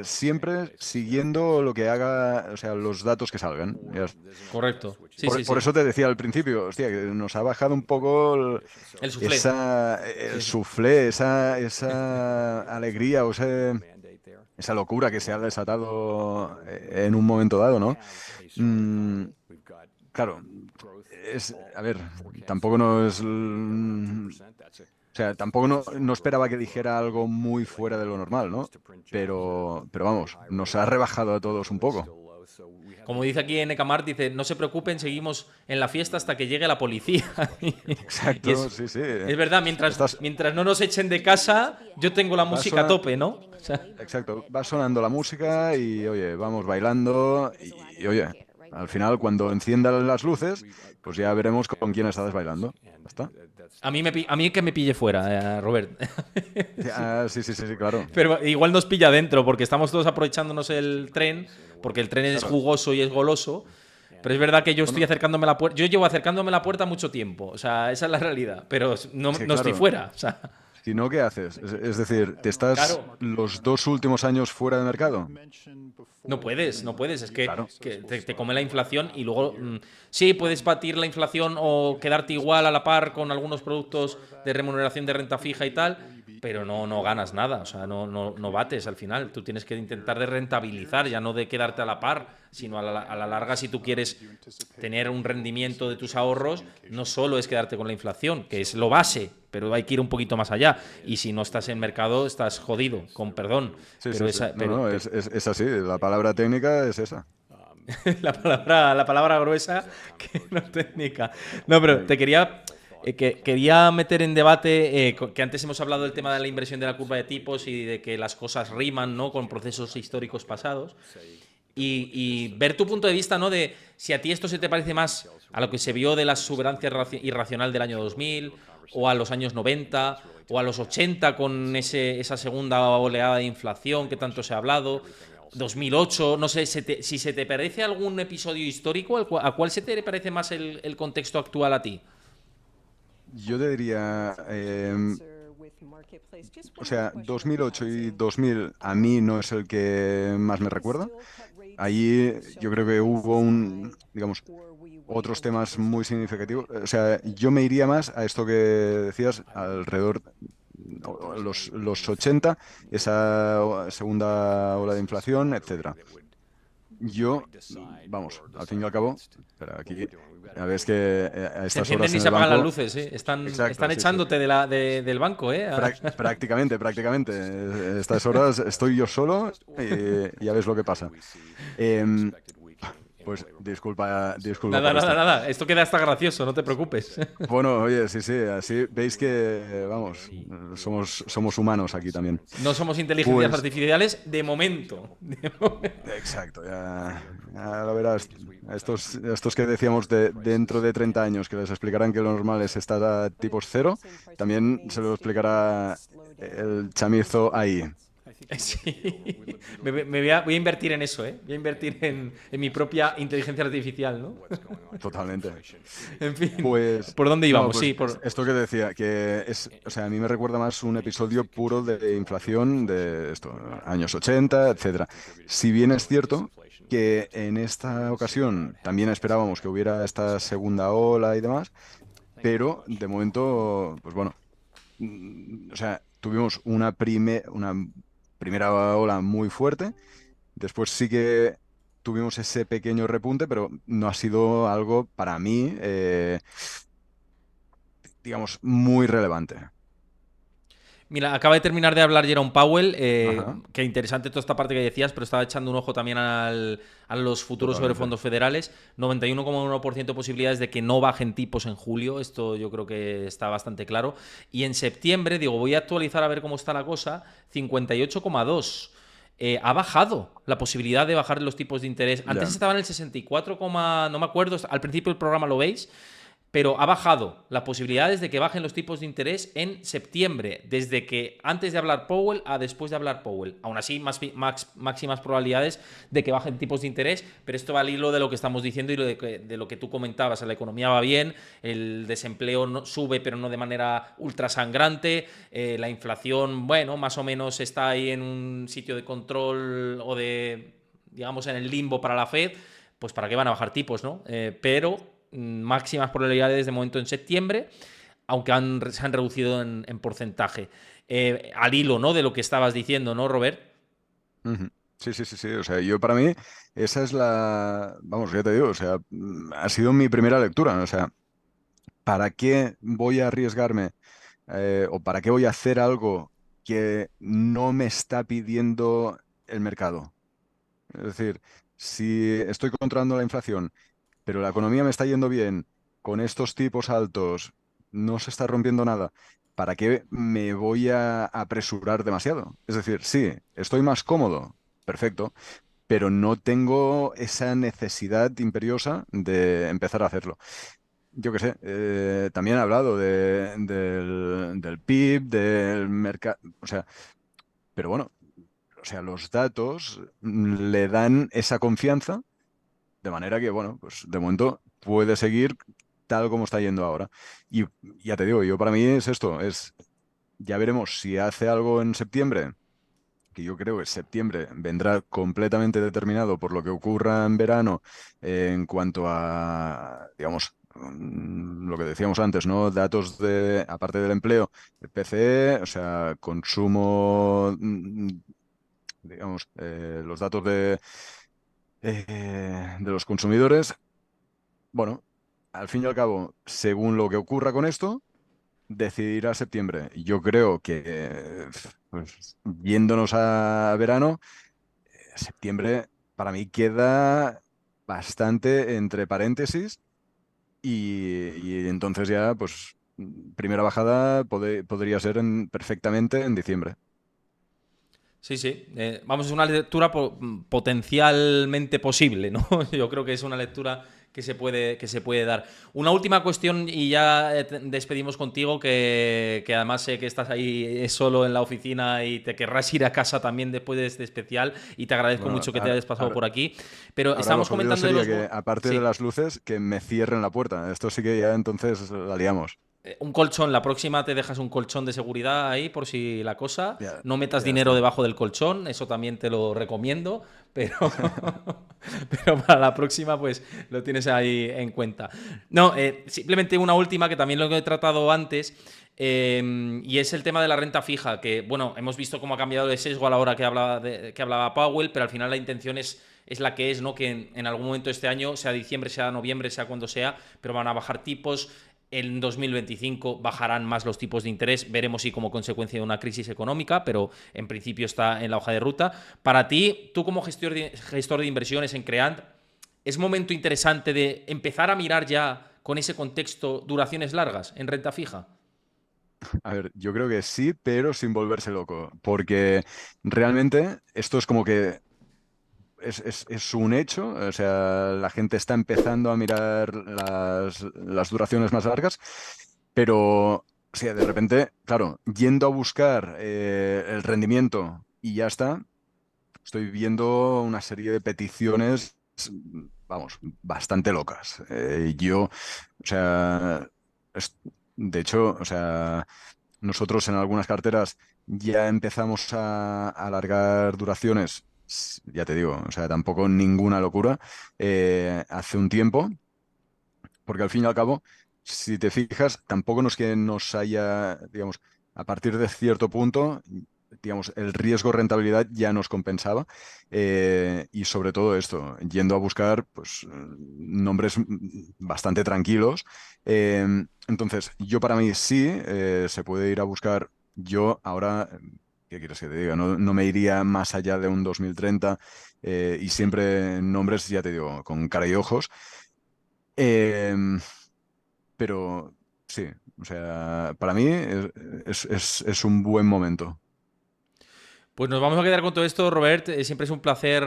siempre siguiendo lo que haga, o sea, los datos que salgan. Correcto. Sí, por eso te decía al principio, hostia, que nos ha bajado un poco el suflé. El suflé, esa alegría o esa locura que se ha desatado en un momento dado, ¿no? Claro, a ver, tampoco nos... O sea, tampoco no esperaba que dijera algo muy fuera de lo normal, ¿no? Pero vamos, nos ha rebajado a todos un poco. Como dice aquí en Ecamart, dice, no se preocupen, seguimos en la fiesta hasta que llegue la policía. Exacto, sí. Es verdad, mientras no nos echen de casa, yo tengo la música a tope, ¿no? O sea, exacto, va sonando la música y, oye, vamos bailando y, oye, al final cuando enciendan las luces, pues ya veremos con quién estás bailando. ¿Ya está? A mí que me pille fuera, Robert. Sí, claro. Pero igual nos pilla dentro, porque estamos todos aprovechándonos el tren, porque el tren es jugoso y es goloso. Pero es verdad que yo estoy acercándome a la puerta. Yo llevo acercándome a la puerta mucho tiempo. O sea, esa es la realidad. Pero no estoy fuera. O sea. Si no, ¿qué haces? Es decir, ¿te estás los 2 últimos años fuera de mercado? No puedes. Es que, te come la inflación y luego sí, puedes batir la inflación o quedarte igual a la par con algunos productos de remuneración de renta fija y tal, pero no ganas nada, o sea, no bates al final. Tú tienes que intentar de rentabilizar, ya no de quedarte a la par, sino a la larga, si tú quieres tener un rendimiento de tus ahorros, no solo es quedarte con la inflación, que es lo base, pero hay que ir un poquito más allá. Y si no estás en mercado, estás jodido, con perdón. Sí, es así, la palabra técnica es esa. la palabra gruesa que no técnica. No, pero te quería meter en debate que antes hemos hablado del tema de la inversión de la curva de tipos y de que las cosas riman, ¿no?, con procesos históricos pasados. Y ver tu punto de vista, ¿no?, de si a ti esto se te parece más a lo que se vio de la exuberancia irracional del año 2000, o a los años 90, o a los 80 con esa segunda oleada de inflación que tanto se ha hablado, 2008, no sé, si se te parece algún episodio histórico, ¿a cuál se te parece más el contexto actual a ti? Yo te diría, O sea, 2008 y 2000 a mí no es el que más me recuerda. Ahí yo creo que hubo digamos, otros temas muy significativos. O sea, yo me iría más a esto que decías, alrededor los 80, esa segunda ola de inflación, etcétera. Yo, vamos, al fin y al cabo, pero aquí, a ver, es que a Se estas encienden horas y en se el apagan las banco, luces, ¿eh? exacto, Están sí, sí. echándote del banco, ¿eh? Prácticamente. Estas horas estoy yo solo y ya ves lo que pasa. Em, pues disculpa Nada, por nada, esto. nada. Esto queda hasta gracioso, no te preocupes. Bueno, oye, sí, sí, así veis que, vamos, somos humanos aquí también. No somos inteligencias Pues, artificiales de momento. exacto, ya lo verás. Estos que decíamos de dentro de 30 años, que les explicarán que lo normal es estar a tipos cero, también se lo explicará el chamizo ahí. Sí. Voy a invertir en eso, ¿eh? Voy a invertir en mi propia inteligencia artificial, ¿no? Totalmente. En fin, Pues, ¿por dónde no, íbamos? pues Sí, por... esto que decía, que o sea, a mí me recuerda más un episodio puro de inflación de esto, años 80, etcétera. Si bien es cierto que en esta ocasión también esperábamos que hubiera esta segunda ola y demás, pero de momento, pues bueno, o sea, tuvimos una primera ola muy fuerte. Después sí que tuvimos ese pequeño repunte, pero no ha sido algo para mí, digamos, muy relevante. Mira, acaba de terminar de hablar Jerome Powell, Ajá, que interesante toda esta parte que decías, pero estaba echando un ojo también a los futuros sobre totalmente. fondos federales. 91,1% de posibilidades de que no bajen tipos en julio, esto yo creo que está bastante claro. Y en septiembre, digo, voy a actualizar a ver cómo está la cosa, 58,2%. Ha bajado la posibilidad de bajar los tipos de interés. Antes Ya. estaba en el 64, no me acuerdo, al principio del programa lo veis, pero ha bajado las posibilidades de que bajen los tipos de interés en septiembre, desde que antes de hablar Powell a después de hablar Powell. Aún así, máximas probabilidades de que bajen tipos de interés, pero esto va al hilo de lo que estamos diciendo y de lo que tú comentabas. La economía va bien, el desempleo no, sube, pero no de manera ultra sangrante, la inflación, bueno, más o menos está ahí en un sitio de control o de, digamos, en el limbo para la Fed. Pues para qué van a bajar tipos, ¿no? Pero máximas probabilidades de momento en septiembre, aunque se han reducido en porcentaje. Al hilo, ¿no? De lo que estabas diciendo, ¿no, Robert? Ujú. Sí, sí, sí, sí. O sea, yo para mí, esa es vamos, ya te digo, o sea, ha sido mi primera lectura. O sea, ¿para qué voy a arriesgarme o para qué voy a hacer algo que no me está pidiendo el mercado? Es decir, si estoy controlando la inflación, pero la economía me está yendo bien, con estos tipos altos, no se está rompiendo nada, ¿para qué me voy a apresurar demasiado? Es decir, sí, estoy más cómodo, perfecto, pero no tengo esa necesidad imperiosa de empezar a hacerlo. Yo qué sé, también he hablado del PIB, del mercado, o sea, pero bueno, o sea, los datos le dan esa confianza de manera que, bueno, pues de momento puede seguir tal como está yendo ahora. Y ya te digo, yo para mí es esto, ya veremos si hace algo en septiembre, que yo creo que septiembre vendrá completamente determinado por lo que ocurra en verano en cuanto a, digamos, lo que decíamos antes, ¿no? Datos aparte del empleo, el PCE, o sea, consumo, digamos, los datos de los consumidores. Bueno, al fin y al cabo, según lo que ocurra con esto, decidirá septiembre. Yo creo que, pues, yéndonos a verano, septiembre para mí queda bastante entre paréntesis y entonces ya, pues, primera bajada podría ser perfectamente en diciembre. Sí, sí. Vamos, es una lectura potencialmente posible, ¿no? Yo creo que es una lectura que se puede dar. Una última cuestión y ya despedimos contigo, que además sé que estás ahí solo en la oficina y te querrás ir a casa también después de este especial y te agradezco Bueno, mucho que te hayas pasado por aquí. Pero ahora lo estábamos jodido comentando de sería los... que, aparte de Sí. las luces, que me cierren la puerta. Esto sí que ya entonces la liamos. Un colchón, la próxima te dejas un colchón de seguridad ahí por si la cosa. Ya, No metas ya dinero está. debajo del colchón, eso también te lo recomiendo, pero, pero para la próxima pues lo tienes ahí en cuenta. No, simplemente una última que también lo he tratado antes. Y es el tema de la renta fija, que bueno, hemos visto cómo ha cambiado de sesgo a la hora que hablaba Powell, pero al final la intención es la que es, ¿no? Que en algún momento de este año, sea diciembre, sea noviembre, sea cuando sea, pero van a bajar tipos. En 2025 bajarán más los tipos de interés, veremos si como consecuencia de una crisis económica, pero en principio está en la hoja de ruta. Para ti, tú como gestor de inversiones en Creant, ¿es momento interesante de empezar a mirar ya con ese contexto duraciones largas en renta fija? A ver, yo creo que sí, pero sin volverse loco, porque realmente esto es como que es un hecho, o sea, la gente está empezando a mirar las duraciones más largas, pero, o sea, de repente, claro, yendo a buscar el rendimiento y ya está, estoy viendo una serie de peticiones, vamos, bastante locas. O sea, es- de hecho, o sea, nosotros en algunas carteras ya empezamos a alargar duraciones, ya te digo, o sea, tampoco ninguna locura, hace un tiempo, porque al fin y al cabo, si te fijas, tampoco no es que nos haya, digamos, a partir de cierto punto, digamos, el riesgo-rentabilidad ya nos compensaba, y sobre todo esto, yendo a buscar, pues, nombres bastante tranquilos. Entonces, yo para mí sí, se puede ir a buscar. Yo ahora, ¿qué quieres que te diga? No me iría más allá de un 2030, y siempre nombres, ya te digo, con cara y ojos. Em, pero sí, o sea, para mí es un buen momento. Pues nos vamos a quedar con todo esto, Robert. Siempre es un placer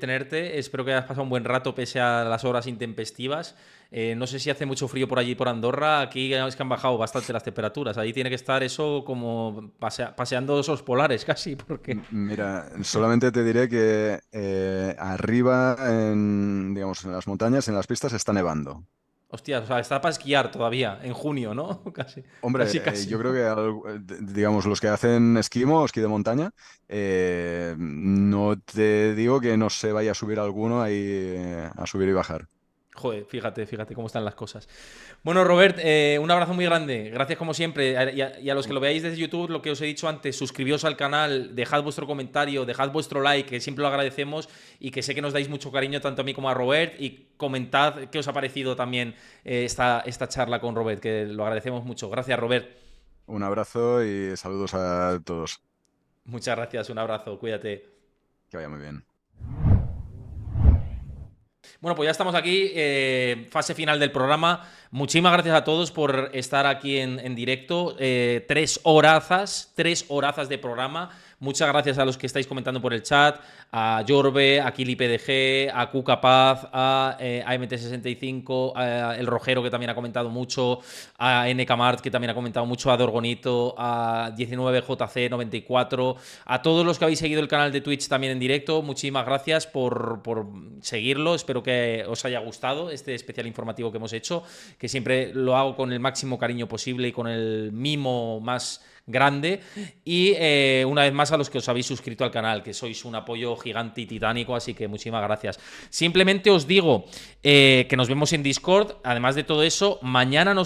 tenerte. Espero que hayas pasado un buen rato pese a las horas intempestivas. No sé si hace mucho frío por allí, por Andorra. Aquí es que han bajado bastante las temperaturas. Ahí tiene que estar eso como paseando osos polares casi, porque... Mira, solamente te diré que arriba, digamos, en las montañas, en las pistas, está nevando. Hostia, o sea, está para esquiar todavía, en junio, ¿no? Casi, casi, Hombre, casi, yo creo ¿no? que, digamos, los que hacen esquimo, esquí de montaña, no te digo que no se vaya a subir alguno ahí, a subir y bajar. Joder, fíjate cómo están las cosas. Bueno, Robert, un abrazo muy grande. Gracias como siempre. Y a los que lo veáis desde YouTube, lo que os he dicho antes, suscribíos al canal, dejad vuestro comentario, dejad vuestro like, que siempre lo agradecemos y que sé que nos dais mucho cariño tanto a mí como a Robert. Y comentad qué os ha parecido también esta charla con Robert, que lo agradecemos mucho. Gracias, Robert. Un abrazo y saludos a todos. Muchas gracias, un abrazo, cuídate. Que vaya muy bien. Bueno, pues ya estamos aquí, fase final del programa. Muchísimas gracias a todos por estar aquí en directo. 3 horazas de programa. Muchas gracias a los que estáis comentando por el chat, a Jorbe, a Kili PDG, a Cuca Paz, a AMT65, a El Rojero, que también ha comentado mucho, a NK Mart, que también ha comentado mucho, a Dorgonito, a 19JC94, a todos los que habéis seguido el canal de Twitch también en directo. Muchísimas gracias por seguirlo. Espero que os haya gustado este especial informativo que hemos hecho, que siempre lo hago con el máximo cariño posible y con el mimo más grande. Y una vez más a los que os habéis suscrito al canal, que sois un apoyo gigante y titánico, así que muchísimas gracias. Simplemente os digo que nos vemos en Discord. Además de todo eso, mañana no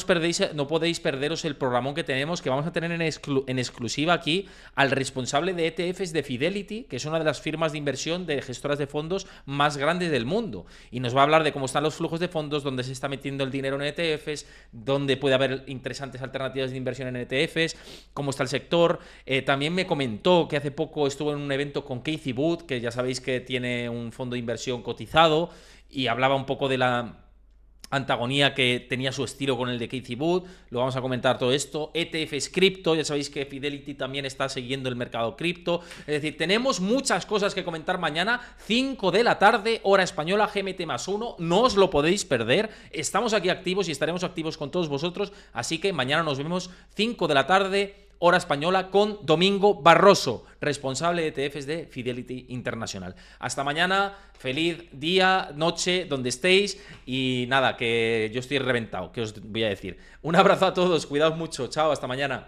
podéis perderos el programón que tenemos, que vamos a tener en exclusiva aquí al responsable de ETFs de Fidelity, que es una de las firmas de inversión de gestoras de fondos más grandes del mundo. Y nos va a hablar de cómo están los flujos de fondos, dónde se está metiendo el dinero en ETFs, dónde puede haber interesantes alternativas de inversión en ETFs, cómo está el sector. También me comentó que hace poco estuvo en un evento con Cathie Wood, que ya sabéis que tiene un fondo de inversión cotizado, y hablaba un poco de la antagonía que tenía su estilo con el de Cathie Wood. Lo vamos a comentar todo esto. ETFs cripto, ya sabéis que Fidelity también está siguiendo el mercado cripto. Es decir, tenemos muchas cosas que comentar mañana, 5 de la tarde, hora española, GMT+1. No os lo podéis perder. Estamos aquí activos y estaremos activos con todos vosotros. Así que mañana nos vemos 5 de la tarde, hora española, con Domingo Barroso, responsable de ETFs de Fidelity International. Hasta mañana, feliz día, noche, donde estéis, y nada, que yo estoy reventado, que os voy a decir. Un abrazo a todos, cuidaos mucho, chao, hasta mañana.